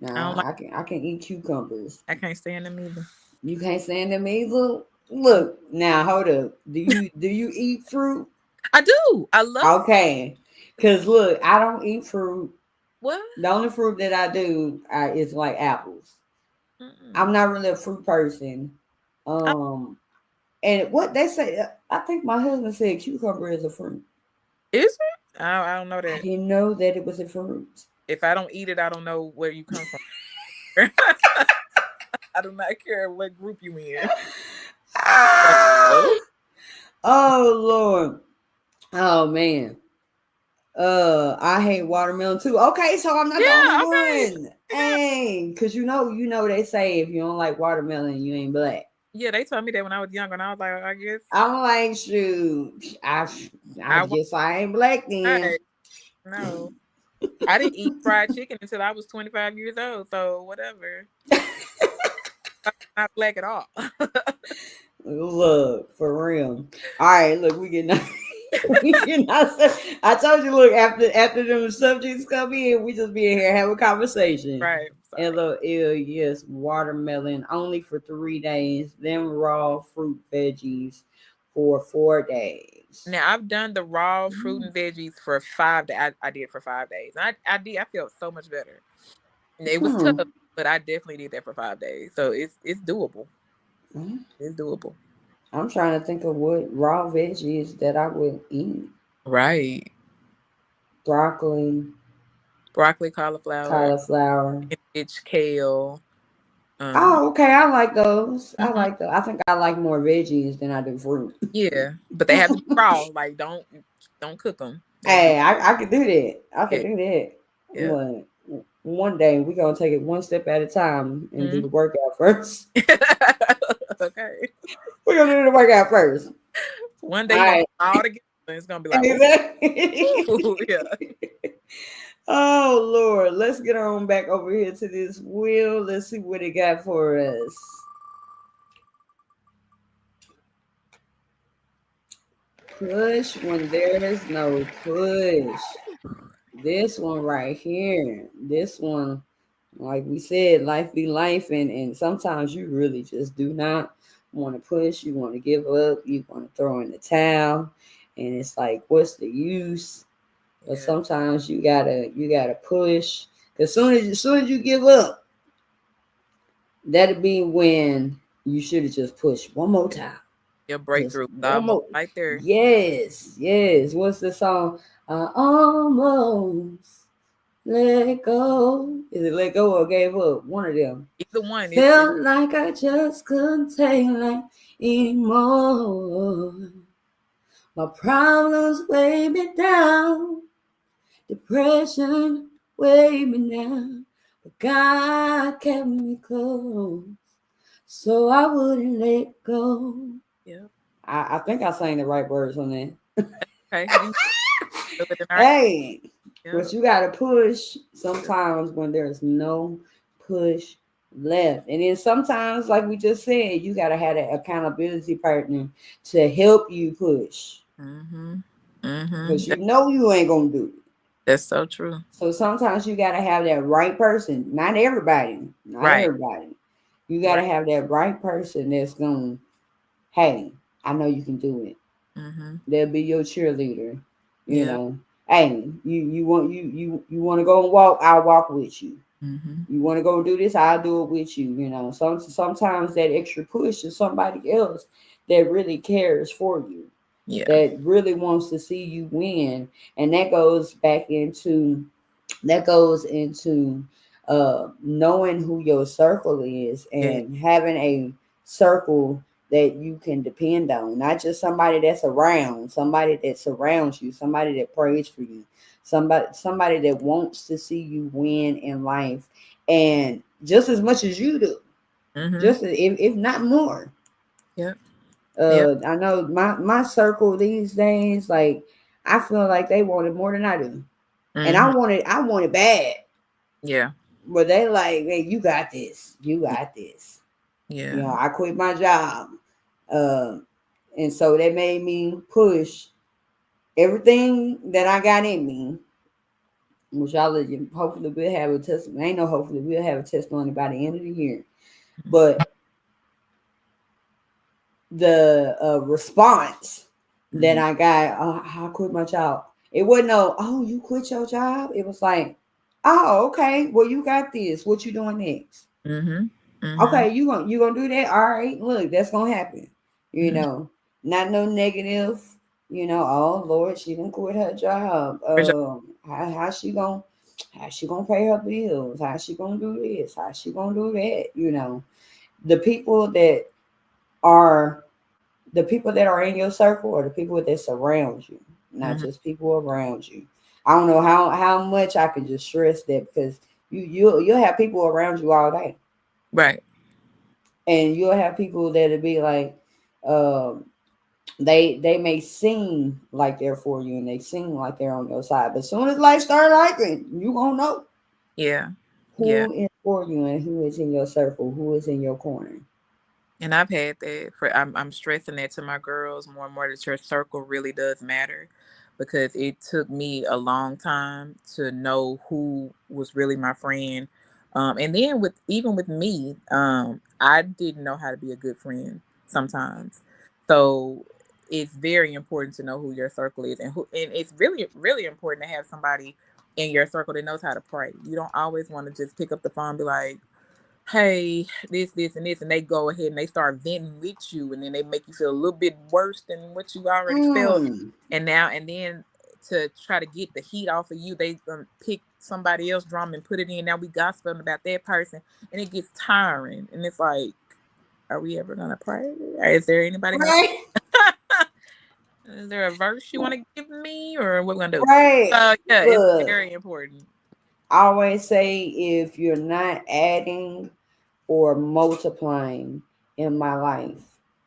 I don't like. Nah, I can eat cucumbers. I can't stand them either. You can't stand them either. Look, now hold up. Do you eat fruit? I do. I love Okay. Cause look, I don't eat fruit. what? The only fruit that I do is like apples. Mm-mm. I'm not really a fruit person. I, Um, and what they say, I think my husband said cucumber is a fruit. is it? I don't know I that. didn't know that it was a fruit. If I don't eat it, I don't know where you come from. I do not care what group you in. Ah! So, Oh Lord. Oh man. I hate watermelon too. Okay, so I'm not the only yeah. Okay. one. Hey, cause they say if you don't like watermelon, you ain't black. Yeah, they told me that when I was younger, and I was like, I guess I'm like, shoot, I I was guess I ain't black then. right. No, I didn't eat fried chicken until I was 25 years old. So whatever. I'm not black at all. Look, for real. All right, look, we get we get I told you, look, after them subjects come in, we just be in here have a conversation. Right. Sorry. LOL, yes, watermelon only for 3 days, then raw fruit veggies for 4 days. Now I've done the raw fruit and veggies for 5 days. I did for 5 days. I did. I felt so much better. And it was tough, Hmm. but I definitely did that for 5 days. So it's doable. It's doable. I'm trying to think of what raw veggies that I would eat. Right. Broccoli, Broccoli, cauliflower, cauliflower. spinach, kale. Um, Oh, okay. I like those. I mhm. like those. I think I like more veggies than I do fruit. Yeah, but they have to be raw. Like don't cook them. They have to be Hey, I could do that. I could yeah, do that. yeah. But one day we're gonna take it one step at a time and do Mhm. the workout first. Okay. We're gonna do the workout first. One day All you're gonna right. put all together and it's gonna be like, Exactly. oh yeah. Oh Lord, let's get on back over here to this wheel. Let's see what it got for us. Push when there's no push. This one right here. This one, like we said, life be life, and sometimes you really just do not want to push, you want to give up, you want to throw in the towel, and it's like, what's the use? But Yeah. sometimes you gotta push. Cause soon as you give up, that'll be when you should have just pushed one more time. Your Just breakthrough is one almost more. right there. Yes, yes. What's the song? I almost let go. Is it let go or gave up? One of them. Either one is Felt like I just couldn't take life anymore. My problems weigh me down. Depression weighed me down. But God kept me close, so I wouldn't let go. yeah. I think I sang the right words on that. Okay. You do it in our Hey, yeah. but you gotta push sometimes when there's no push left. And then sometimes, like we just said, you gotta have that accountability partner to help you push. Mm-hmm. Mm-hmm. Because you know you ain't gonna do it. That's so true. So sometimes you gotta have that right person. Not everybody. Not Right. everybody. You gotta Right. have that right person that's gonna, hey, I know you can do it. Mm-hmm. They'll be your cheerleader. You Yeah. know, hey, you want to go and walk? I'll walk with you. Mm-hmm. You want to go do this? I'll do it with you. You know, sometimes that extra push is somebody else that really cares for you, Yeah. that really wants to see you win, and that goes into knowing who your circle is Yeah. and having a circle that you can depend on, not just somebody that's around, somebody that surrounds you, somebody that prays for you, somebody that wants to see you win in life, and just as much as you do, Mm-hmm. just if not more. Yep. Yep. I know my circle these days, like, I feel like they want it more than I do, and Mm-hmm. I want it bad. Yeah. But they like, hey, you got this. You got this. Yeah. I quit my job. Uh, and so that made me push everything that I got in me, which hopefully we'll have a testimony. Ain't no hopefully we'll have a testimony by the end of the year. But the response that Mm-hmm. I got, I quit my job. It wasn't no, oh, you quit your job. It was like, oh, okay. Well, you got this. What you doing next? Mm-hmm. Mm-hmm. Okay, you gonna do that? All right, look, that's gonna happen. You Mm-hmm. know, not no negative. Oh Lord, she didn't quit her job. How she gonna pay her bills? How she gonna do this? How she gonna do that? The people that are in your circle, or the people that surround you, not Mm-hmm. just people around you. I don't know how much I can just stress that, because you'll have people around you all day, Right. and you'll have people that'll be like, um, they may seem like they're for you, and they seem like they're on your side, but as soon as life start liking, you gonna know Yeah. Yeah. who is for you and who is in your circle, who is in your corner. And I've had that for I'm stressing that to my girls more and more, that your circle really does matter, because it took me a long time to know who was really my friend. And then with me, I didn't know how to be a good friend sometimes. So it's very important to know who your circle is, and it's really, really important to have somebody in your circle that knows how to pray. You don't always want to just pick up the phone and be like, hey, this, and this, and they go ahead and they start venting with you, and then they make you feel a little bit worse than what you already felt. Mm, And then to try to get the heat off of you, they pick somebody else drum and put it in. Now we gossiping about that person, and it gets tiring. And it's like, are we ever gonna pray? Or is there anybody gonna? right, Is there a verse you want to give me, or what we gonna do? right. Yeah, it's Look, very important. I always say, if you're not adding or multiplying in my life,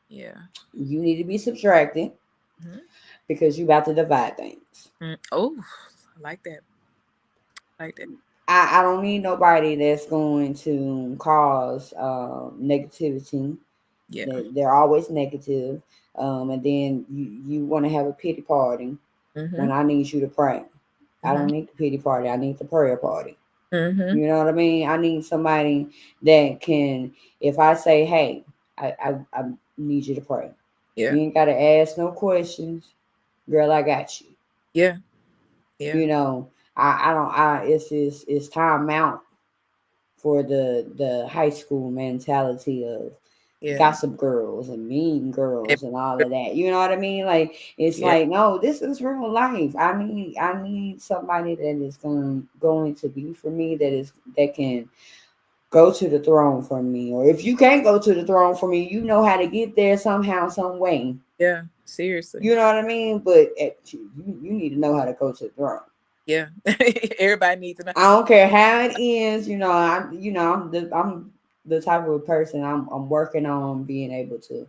Yeah. you need to be subtracting, Hmm. because you about to divide things. Oh, I like that. I like that. I don't need nobody that's going to cause negativity. Yeah. They're always negative. And then you want to have a pity party Mm-hmm. when I need you to pray. I Mm-hmm. don't need the pity party. I need the prayer party. Mm-hmm. You know what I mean? I need somebody that can, if I say, hey, I need you to pray. Yeah. You ain't gotta ask no questions, girl. I got you. Yeah. Yeah. You know, I don't. It's time out for the high school mentality of Yeah. gossip girls and mean girls and all of that. You know what I mean? Like it's Yeah. like, no, this is real life. I need somebody that is going to be for me, that can go to the throne for me. Or if you can't go to the throne for me, you know how to get there somehow, some way. Yeah. Seriously. You know what I mean? But you need to know how to go to the throne. Yeah. Everybody needs to know. I don't care how it ends. I'm the type of person, I'm working on being able to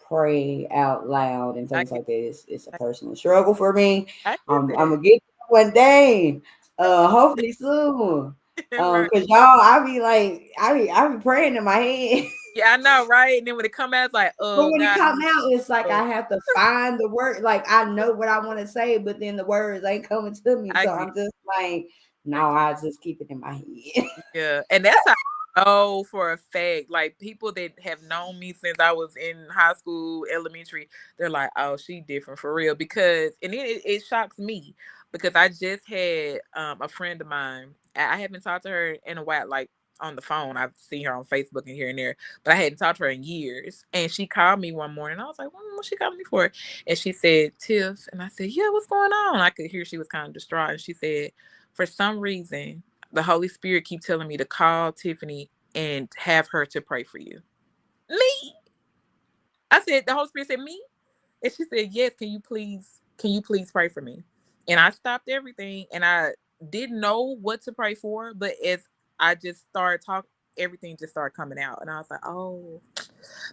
pray out loud and I things get like that. It's a personal struggle for me. I get I'm gonna get there one day, hopefully soon. that. Right. Cause y'all, I be praying in my head. Yeah, I know, right? And then when it come out, it's like, But oh when it God, come out, it's like oh, I have to find the word. Like I know what I want to say, but then the words ain't coming to me. I So get I'm just like, I no, I just keep it in my head. Yeah, and that's how I know for a fact. Like people that have known me since I was in high school, elementary, they're like, "Oh, she different for real." Because and then it shocks me because I just had a friend of mine. I haven't talked to her in a while, like on the phone. I've seen her on Facebook and here and there, but I hadn't talked to her in years. And she called me one morning. I was like, "What she calling me for?" And she said, "Tiff," and I said, "Yeah, what's going on?" I could hear she was kind of distraught, and she said, "For some reason." The Holy Spirit keep telling me to call Tiffani and have her to pray for you. Me? I said, the Holy Spirit said, me? And she said, yes, can you please pray for me? And I stopped everything and I didn't know what to pray for, but as I just started talking, everything just started coming out. And I was like, oh,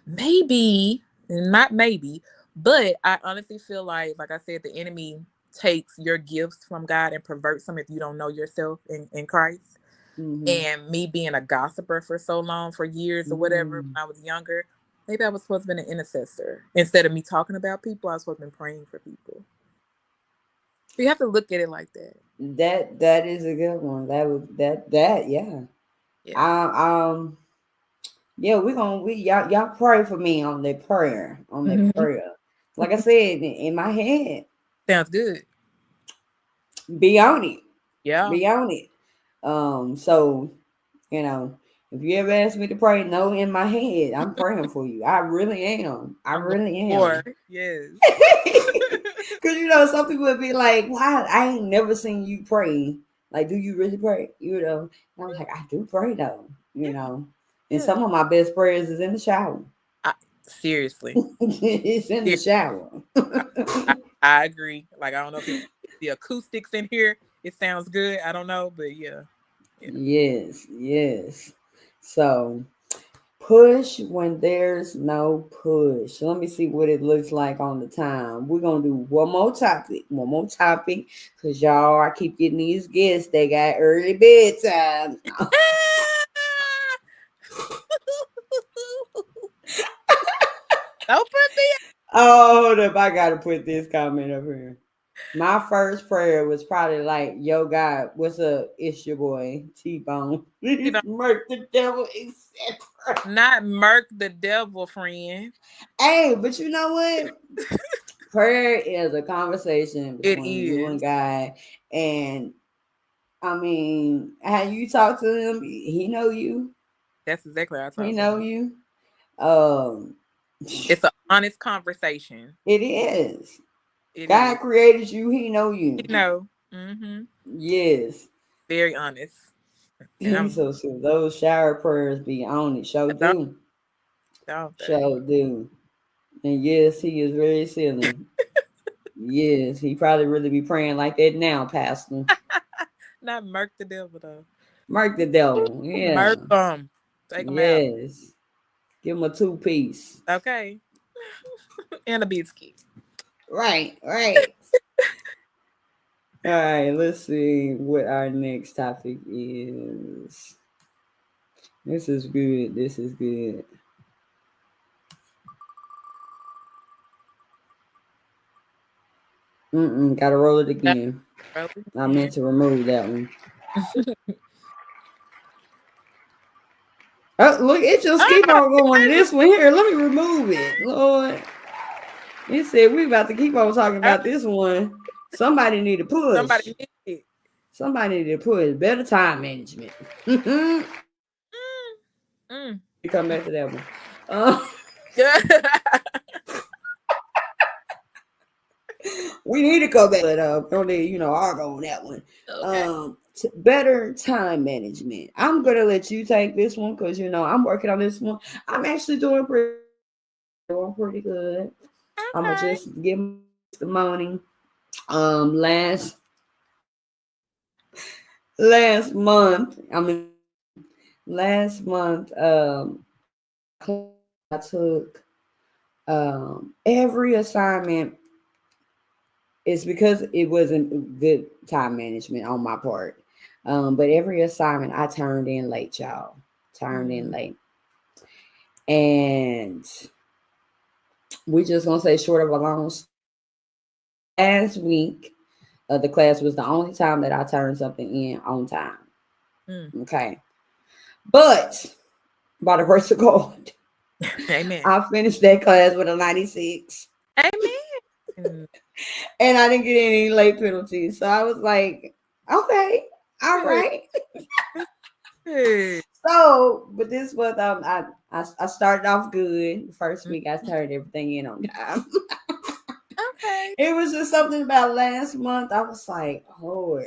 maybe, not maybe, but I honestly feel like I said, the enemy takes your gifts from God and perverts them if you don't know yourself in Christ. Hmm. And me being a gossiper for so long, for years or whatever, when Mm. I was younger, maybe I was supposed to be an intercessor. Instead of me talking about people, I was supposed to be praying for people. So you have to look at it like that. That is a good one. Yeah. Yeah. I yeah, we y'all pray for me on that prayer. On that Hmm. prayer. Like I said, in my head, Sounds good. be on it. Yeah. Be on it. So, you know, if you ever ask me to pray, no, in my head, I'm praying for you. I really am. I I'm looking really for. am. Yes. Because some people would be like, "Why? I ain't never seen you pray. Like, do you really pray?" And I was like, "I do pray though." Yeah. And Yeah. some of my best prayers is in the shower. I, seriously. It's in the Ser- shower. I, I agree. Like, I don't know if it's the acoustics in here. It sounds good. I don't know, but yeah. Yeah. Yes, yes. So push when there's no push. So let me see what it looks like on the time. We're gonna do one more topic, because y'all, I keep getting these guests. They got early bedtime. Don't put me. Oh, hold up, I gotta put this comment up here. My first prayer was probably like, "Yo, God, what's up? It's your boy T Bone. You Please know, murk the devil, etc." not murk the devil, friend. Hey, but you know what? Prayer is a conversation It between you and is. God, and I mean, how you talk to him, he know you. That's exactly how I He talk to know him. you. Um, It's an honest conversation. it is. It God is. created you. He know You you. know. Mm-hmm. Yes. Very honest. And I'm So those shower prayers be on it. Show all do. all day. Show do. And yes, he is very silly. Yes, he probably really be praying like that now, Pastor. Not murk the devil though. Mark the devil. Yeah. Murk them. Take them out. Yes. Give him a two-piece. Okay. And a biscuit. Right, right. All right, let's see what our next topic is. This is good. This is good. Gotta roll it That again. brother. I meant to remove that one. Look, it just keep on going. This one here, let me remove it. Lord, it said we about to keep on talking about this one. Somebody need to push. Somebody needs it. Somebody need to push. Better time management. We Mm, come back to that one. Uh, mm. we need to go back, but don't need, argue on that one. Okay. Better time management. I'm gonna let you take this one because I'm working on this one. I'm actually doing pretty good. I'm gonna Okay. just give the morning. Last month, last month, I took every assignment. It's because it wasn't good time management on my part. But every assignment I turned in late, y'all. Turned in Mm, late. And we just gonna say short of a long last week, the class was the only time that I turned something in on time. mm. Okay. But by the grace of God, Amen. I finished that class with a 96. Amen. And I didn't get any late penalties. So I was like, okay, all Good. right. Good. So, but this was I started off good. The first Mm, week I turned everything in on time. okay. It was just something about last month. I was like, Lord,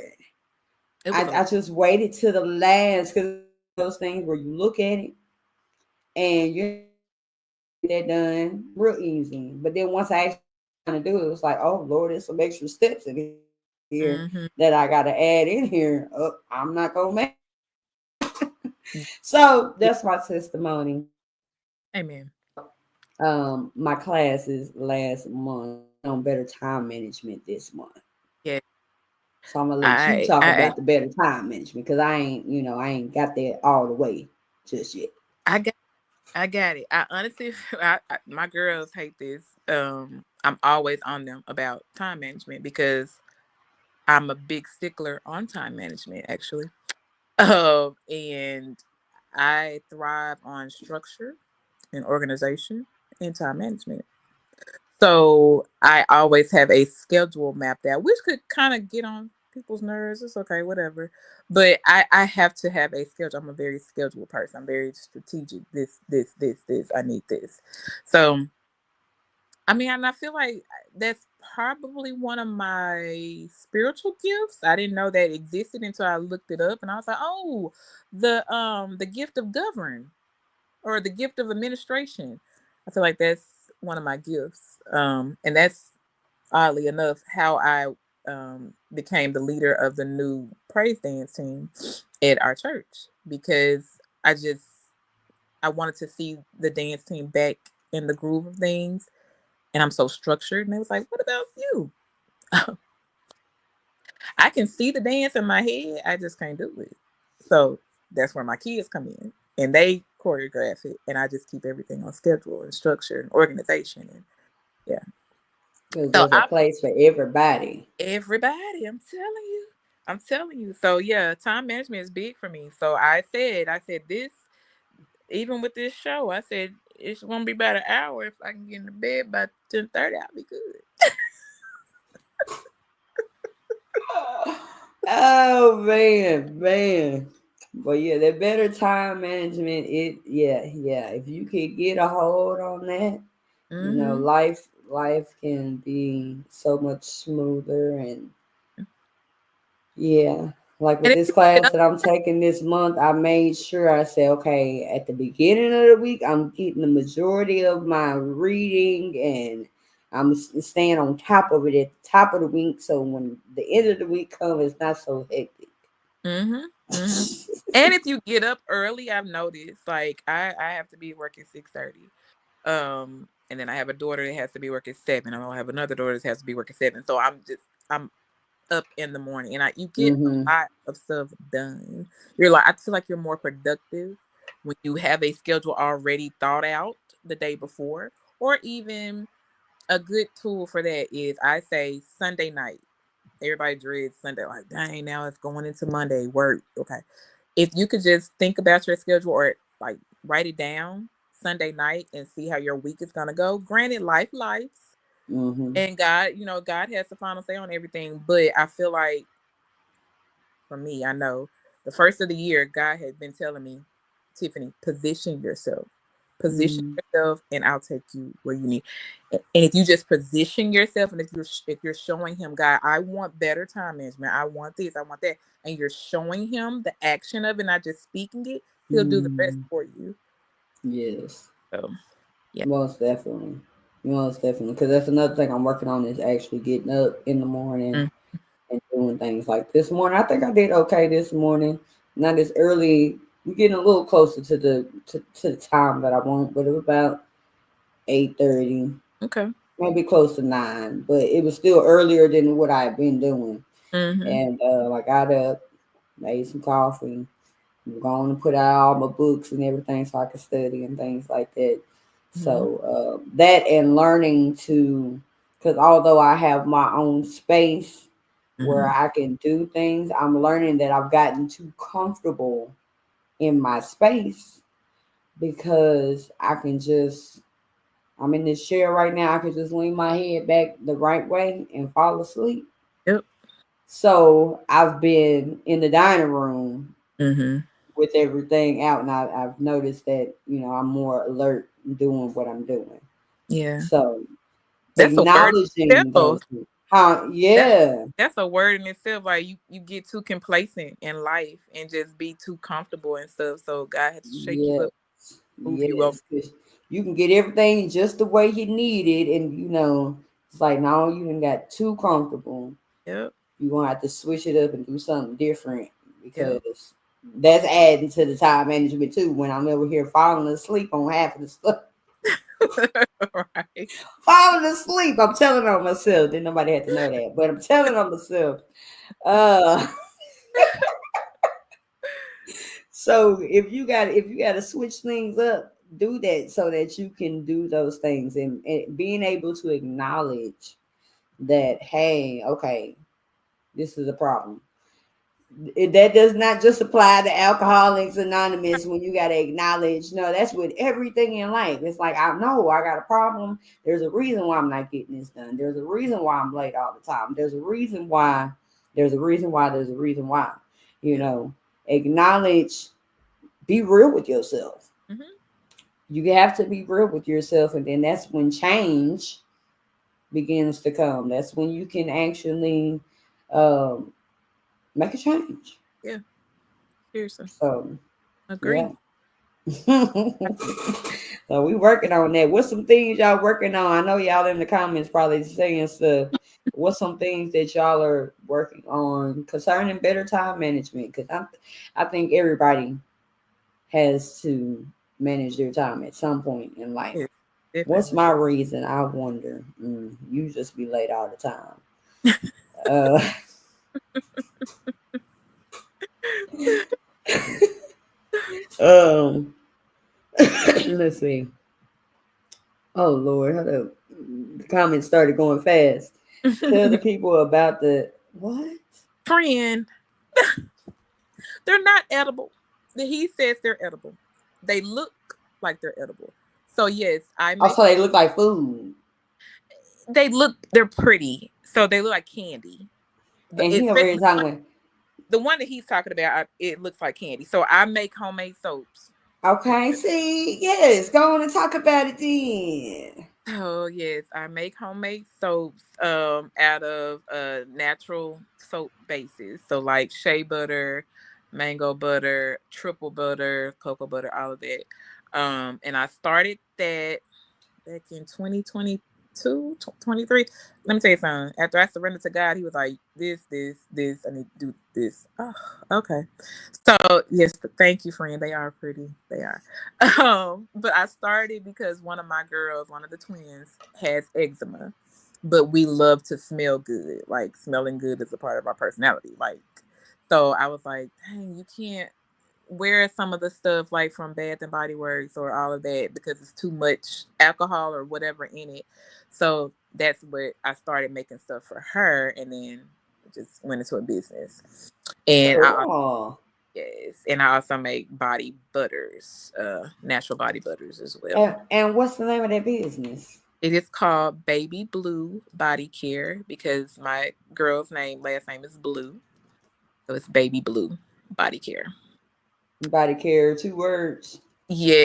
It was I a just waited to the last because those things where you look at it and you get that done real easy. But then once I actually trying to do it, it was like, oh Lord, there's some extra steps in here mm-hmm. that I got to add in here. I'm not gonna make. So Yeah. that's my testimony. Amen. My classes last month on better time management this month. Yeah. So I'm gonna let you I talk I about the better time management because I ain't got that all the way just yet. I got I got it. I honestly, my girls hate this. I'm always on them about time management because I'm a big stickler on time management, actually. And I thrive on structure and organization and time management. So I always have a schedule mapped out, which could kind of get on people's nerves. It's okay, whatever. But I have to have a schedule. I'm a very scheduled person. I'm very strategic. This. I need this. So I mean, and I feel like that's probably one of my spiritual gifts. I didn't know that existed until I looked it up, and I was like, oh, the gift of govern or the gift of administration. I feel like that's one of my gifts, and that's oddly enough how I became the leader of the new praise dance team at our church because I wanted to see the dance team back in the groove of things and I'm so structured. And they was like, "What about you?" I can see the dance in my head, I just can't do it. So that's where my kids come in, and they choreograph it, and I just keep everything on schedule and structure and organization. And yeah, Because so there's a place for everybody. everybody, I'm telling you. So yeah, time management is big for me. So I said this, even with this show, I said it's gonna be about an hour. If I can get into bed by 10:30, I'll be good. Oh man. But yeah, that better time management, yeah. If you could get a hold on that, Mm-hmm. life can be so much smoother. And yeah, like And with if this you get class up, that I'm taking this month, I made sure I said, okay, at the beginning of the week, I'm getting the majority of my reading and I'm staying on top of it at the top of the week. So when the end of the week comes, it's not so hectic. mm-hmm, mm-hmm. And if you get up early, I've noticed like I have to be working 6:30. And then I have a daughter that has to be working 7. I have another daughter that has to be working 7. So I'm up in the morning and you get Mm-hmm. a lot of stuff done. You're like I feel like you're more productive when you have a schedule already thought out the day before. Or even a good tool for that is I say Sunday night. Everybody dreads Sunday, like, dang, now it's going into Monday, work. Okay. If you could just think about your schedule or like write it down Sunday night and see how your week is gonna go. Granted, lives, and God, God has the final say on everything. But I feel like for me, I know the first of the year, God had been telling me, Tiffany, position Mm-hmm. yourself, and I'll take you where you need. And if you just position yourself, and if you're showing Him, God, I want better time management. I want this. I want that. And you're showing Him the action of it, not just speaking it. He'll do the rest Mm-hmm. for you. Yes. So, yeah. Most definitely. Most definitely. Because that's another thing I'm working on is actually getting up in the morning Mm, and doing things like this morning. I think I did okay this morning. Not as early. We're getting a little closer to the time that I want, but it was about 8:30, okay. maybe close to 9. But it was still earlier than what I had been doing. Mm-hmm. And I got up, made some coffee, I'm going to put out all my books and everything so I can study and things like that. Mm-hmm. So that and learning to, because although I have my own space where Mm-hmm. I can do things, I'm learning that I've gotten too comfortable in my space because I'm in this chair right now. I can just lean my head back the right way and fall asleep. Yep. So I've been in the dining room Mm-hmm. with everything out, and I've noticed that I'm more alert doing what I'm doing. Yeah. So That's a word in acknowledging itself. those, huh? That Yeah, that's a word in itself. Like you get too complacent in life and just be too comfortable and stuff. So God had to shake you yes, up, move you over. yes, because you can get everything just the way you need it, and it's like no, you done got too comfortable. Yep. You gonna have to switch it up and do something different Yep. because that's adding to the time management too. When I'm over here falling asleep on half of the stuff. Right. Falling asleep. I'm telling on myself. Didn't nobody have to know that, but I'm telling on myself. Uh, so if you got to switch things up, do that so that you can do those things and being able to acknowledge that hey, okay, this is a problem. That does not just apply to Alcoholics Anonymous when you got to acknowledge. No, that's with everything in life. It's like, I know I got a problem. There's a reason why I'm not getting this done. There's a reason why I'm late all the time. There's a reason why. There's a reason why. There's a reason why. You Yep. know, acknowledge, be real with yourself. Mm-hmm. You have to be real with yourself. And then that's when change begins to come. That's when you can actually um, make a change. Yeah. Seriously. So, yeah. Agree. So we working on that. What's some things y'all working on? I know y'all in the comments probably saying stuff. What's some things that y'all are working on concerning better time management? Because I think everybody has to manage their time at some point in life. Yeah. What's Definitely. my reason? I wonder. You just be late all the time. Uh, um, let's see. Oh Lord, how the comments started going fast. Tell the people about the what? Friend, they're not edible. He says they're edible. They look like they're edible. So yes, I make Also, they look like food. they're pretty. So they look like candy. And he Especially already talking about, the one that he's talking about, it looks like candy. So I make homemade soaps. okay, see, yes, go on and talk about it then. Oh yes, I make homemade soaps out of natural soap bases. So like shea butter, mango butter, triple butter, cocoa butter, all of that. And I started that back in 2022, 23. Let me tell you something. After I surrendered to God, he was like, this, I need to do this. Oh, okay. So yes, thank you, friend. They are pretty. They are. But I started because one of my girls, one of the twins, has eczema. But we love to smell good. Like smelling good is a part of our personality. Like, so I was like, dang, you can't wear some of the stuff like from Bath and Body Works or all of that because it's too much alcohol or whatever in it. So that's what I started making stuff for her, and then it just went into a business. And I Cool. Yes, and I also make body butters, natural body butters as well. And what's the name of that business? It is called Baby Blue Body Care because my girl's last name is Blue, so it's Baby Blue Body Care. Body care, 2 words. Yeah,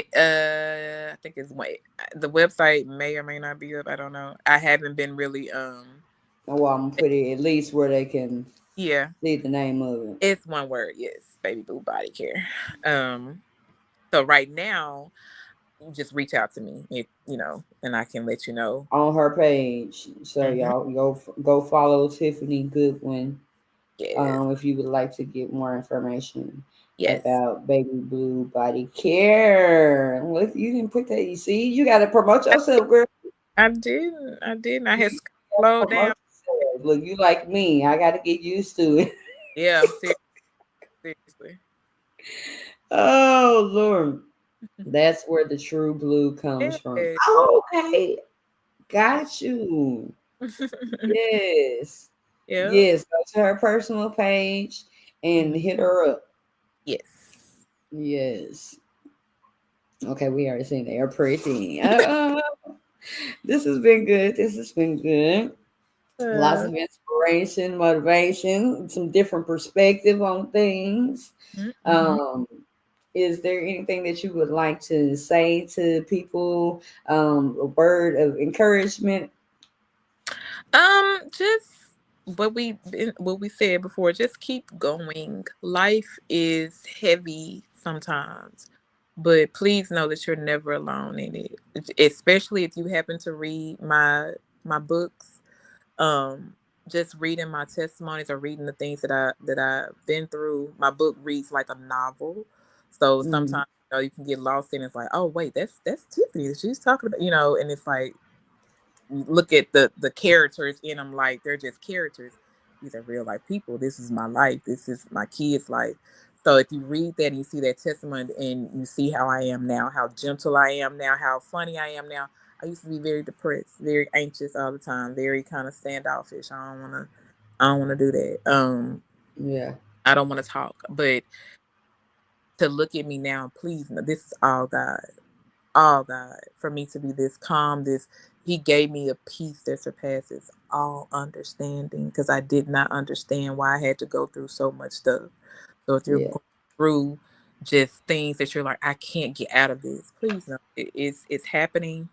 I think it's the website may or may not be up. I don't know. I haven't been really Oh, well, I'm gonna put it at least where they can yeah, see the name of it. it's one word. Yes, Baby Blue Body Care. So right now, you just reach out to me, and I can let you know. On her page. So Hmm. y'all go follow Tiffani Goodwin. Yes, If you would like to get more information yes, about Baby Blue Body Care. Look, you didn't put that. You see, you got to promote yourself, girl. I didn't. I didn't. I You had gotta slowed down. promote yourself. Look, you like me. I got to get used to it. Yeah, seriously. Oh Lord, that's where the true blue comes from. Yes. Oh, okay, got you. Yes, Yeah. yes. Go to her personal page and hit her up. Yes. Yes. Okay, we already seen they are pretty. This has been good. This has been good. Lots Uh, of inspiration, motivation, some different perspective on things. mm-hmm. Um, is there anything that you would like to say to people? A word of encouragement? Just what we said before, just keep going. Life is heavy sometimes, but please know that you're never alone in it. Especially if you happen to read my books. Um, just reading my testimonies or reading the things that I've been through. My book reads like a novel, so Mm, sometimes you can get lost in. It's like, oh wait, that's Tiffany that she's talking about, and it's like you look at the characters in them like they're just characters. These are real life people. This is my life. This is my kids' life. So if you read that and you see that testimony and you see how I am now, how gentle I am now, how funny I am now. I used to be very depressed, very anxious all the time, very kind of standoffish. I don't wanna do that. yeah, I don't want to talk. But to look at me now, please know this is all God, for me to be this calm, this he gave me a peace that surpasses all understanding because I did not understand why I had to go through so much stuff. So if you're yeah, going through just things that you're like, I can't get out of this, please know it's happening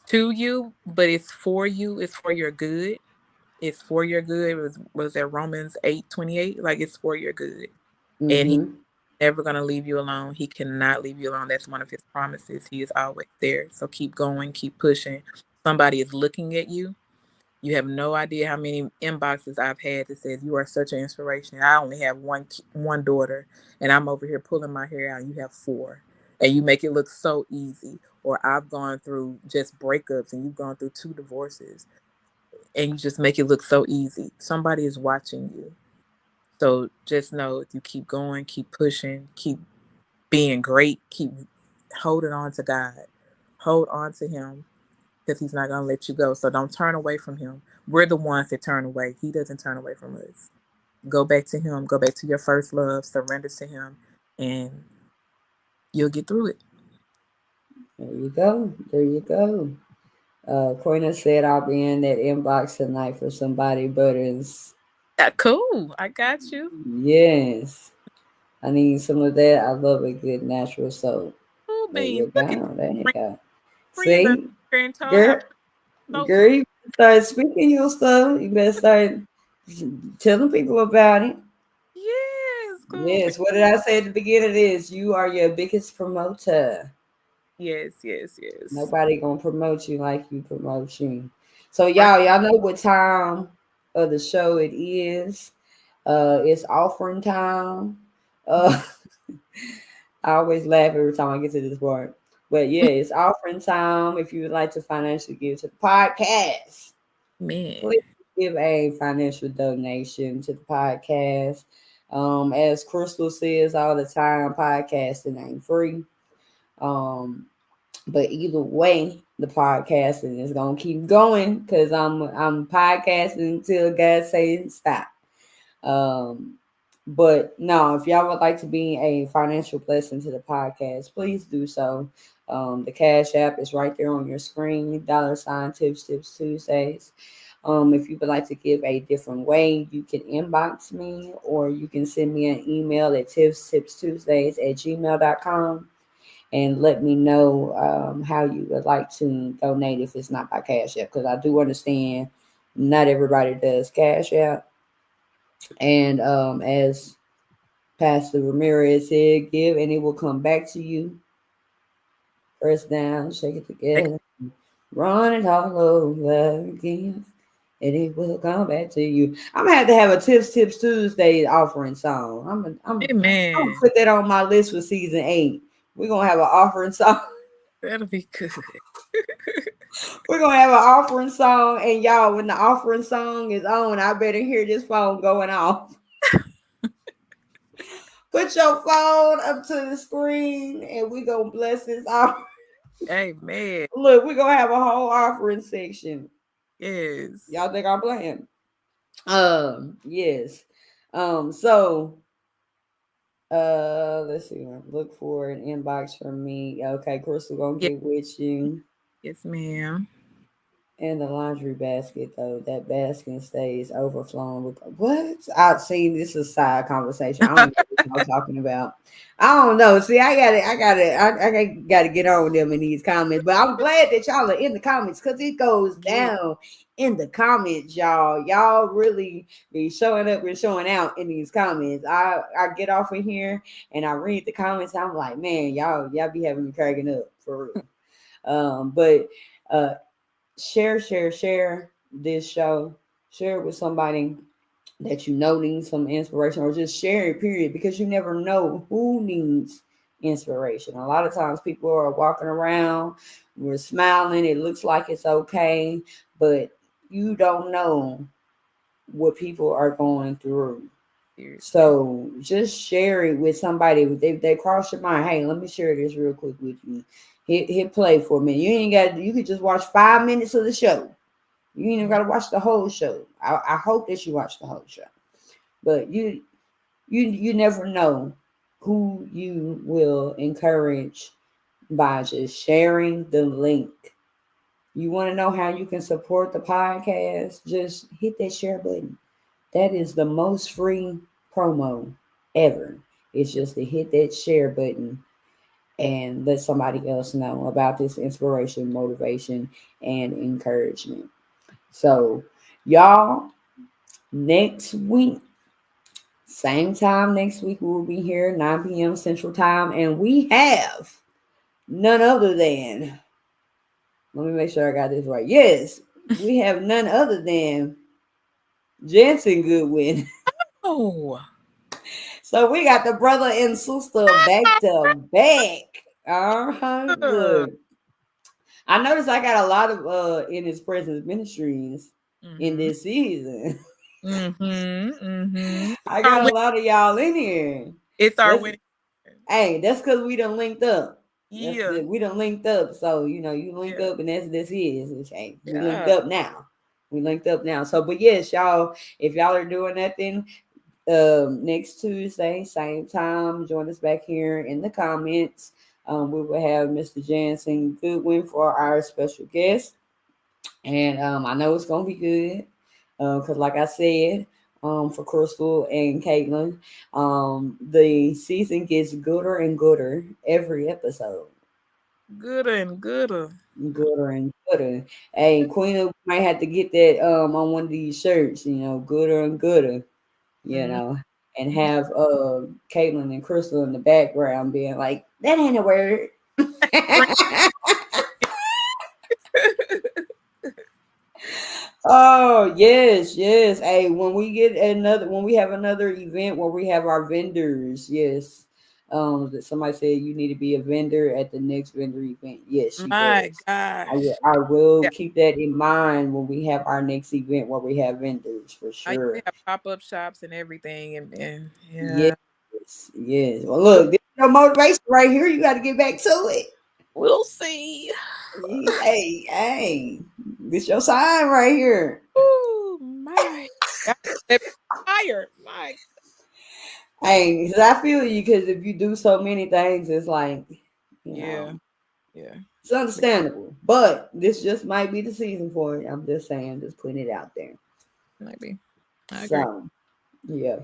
to you, but it's for you, it's for your good. It's for your good. Was that Romans 8:28? Like it's for your good. And he mm-hmm, never going to leave you alone. He cannot leave you alone. That's one of his promises. He is always there. So keep going, keep pushing. Somebody is looking at you. You have no idea how many inboxes I've had that says you are such an inspiration. I only have one daughter, and I'm over here pulling my hair out. You have four, and you make it look so easy. Or I've gone through just breakups, and you've gone through 2 divorces, and you just make it look so easy. Somebody is watching you. So just know if you keep going, keep pushing, keep being great, keep holding on to God. Hold on to him because he's not going to let you go. So don't turn away from him. We're the ones that turn away. He doesn't turn away from us. Go back to him. Go back to your first love. Surrender to him and you'll get through it. there you go. There you go. Koina said I'll be in that inbox tonight for somebody buttons. Yeah, cool. I got you. Yes, I need some of that. I love a good natural soap. Cool There beans. you Look at go. There you bring go. friends up See, here and told how girl, soap girl, you start speaking your stuff. You better start telling people about it. yes, cool beans. Yes. What did I say at the beginning of this? You are your biggest promoter. Yes, yes, yes. Nobody gonna promote you like you promote you. So Right. y'all know what time of the show it is. It's offering time. Uh, I always laugh every time I get to this part. But yeah, it's offering time. If you would like to financially give to the podcast, Man. please give a financial donation to the podcast. As Crystal says all the time, podcasting ain't free. Um, but either way, the podcasting is gonna keep going because I'm podcasting until God says stop. Um, But no, if y'all would like to be a financial blessing to the podcast, please do so. The Cash App is right there on your screen. $ Tips Tuesdays. If you would like to give a different way, you can inbox me or you can send me an email at tipstipstuesdays@gmail.com and let me know how you would like to donate if it's not by Cash App. Because I do understand not everybody does Cash App. And as Pastor Ramirez said, give and it will come back to you. Press down, shake it together, run it all over again, and it will come back to you. I'm gonna have a Tips Tuesday offering song. I'm gonna Amen. put that on my list for season 8. We're gonna have an offering song. That'll be good. We're gonna have an offering song, and y'all, when the offering song is on, I better hear this phone going off. Put your phone up to the screen, and we gonna bless this offering. Amen. Look, we're gonna have a whole offering section. Yes. Y'all think I'm playing? Yes. So let's see. Look for an inbox from me. Okay, Crystal gonna Yes, get with you. yes, ma'am. And the laundry basket, though, that basket stays overflowing with what? I see. This is a side conversation. I don't know what y'all talking about. I don't know. See, I gotta get on them in these comments. But I'm glad that y'all are in the comments because it goes Yeah. down in the comments, y'all. Y'all really be showing up and showing out in these comments. I get off of here and I read the comments. I'm like, man, y'all be having me cracking up for real. But share this show. Share it with somebody that you know needs some inspiration, or just share it, period, because you never know who needs inspiration. A lot of times people are walking around, we're smiling, it looks like it's okay, but you don't know what people are going through. Seriously. So just share it with somebody. If they cross your mind, hey, let me share this real quick with you. Hit play for me. You ain't got. You could just watch 5 minutes of the show. You ain't even got to watch the whole show. I hope that you watch the whole show. But you never know who you will encourage by just sharing the link. You want to know how you can support the podcast? Just hit that share button. That is the most free promo ever. It's just to hit that share button and let somebody else know about this inspiration, motivation, and encouragement. So, y'all, next week, same time next week, we will be here 9 p.m. Central Time, and we have none other than, let me make sure I got this right. Yes, we have none other than Jansen Goodwin. Oh. So we got the brother and sister back to back. Uh, Look, I noticed I got a lot of in his presence ministries in mm-hmm. this season. Mm-hmm. Mm-hmm. I Our got win- a lot of y'all in here. it's our That's winning. Hey, that's because we done linked up. Yeah. We done linked up. So you link Yeah. up, and that's is. Hey, we linked Yeah. up now. We linked up now. So, but yes, y'all, if y'all are doing that, then next Tuesday, same time, join us back here in the comments. We will have Mr. Jansen Goodwin for our special guest, and I know it's gonna be good because, like I said, for Crystal and Caitlin, the season gets gooder and gooder every episode. Gooder and gooder. Gooder and gooder. Hey, Queen might have to get that on one of these shirts. Gooder and gooder. You Mm-hmm. know, and have Caitlin and Crystal in the background being like, "That ain't a word." Oh yes, yes. Hey, when we have another event where we have our vendors, yes. That somebody said you need to be a vendor at the next vendor event. Yes, she My does. gosh. I will Yeah. keep that in mind when we have our next event where we have vendors for I used to sure. have pop-up shops and everything and Yes, yeah. yes. Well, look, this is your motivation right here. You got to get back to it. We'll see. Hey, hey, this your sign right here. Oh my God. That fire. My Hey, 'cause I feel you because if you do so many things, it's like, you Yeah, know, yeah, it's understandable. But this just might be the season for it. I'm just saying, just putting it out there. maybe. I agree. So, yeah.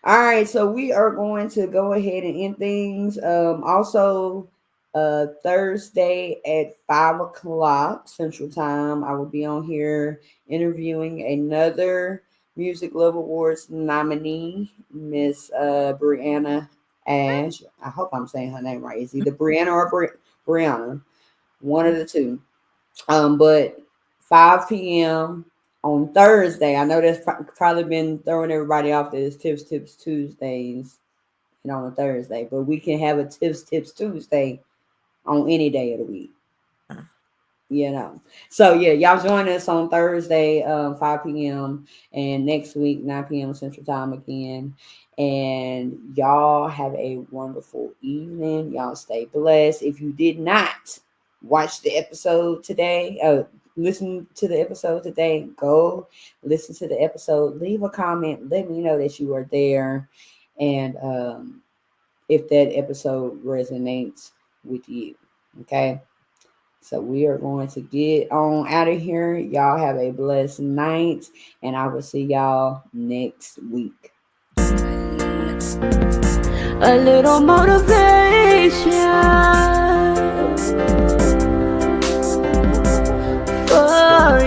All right, so we are going to go ahead and end things. Also, Thursday at 5 o'clock Central Time, I will be on here interviewing another Music Love Awards nominee, Miss Brianna Ash. I hope I'm saying her name right. It's either Brianna or Brianna, one of the two. But 5 p.m. on Thursday, I know that's probably been throwing everybody off that it's Tips Tuesdays and on a Thursday, but we can have a Tips Tuesday on any day of the week. Uh, So yeah, y'all join us on Thursday, 5 p.m. and next week, 9 p.m. Central Time again. And y'all have a wonderful evening. Y'all stay blessed. If you did not watch the episode today, listen to the episode today, go listen to the episode. Leave a comment. Let me know that you are there. And if that episode resonates with you. Okay. So we are going to get on out of here. Y'all have a blessed night, and I will see y'all next week. A little motivation for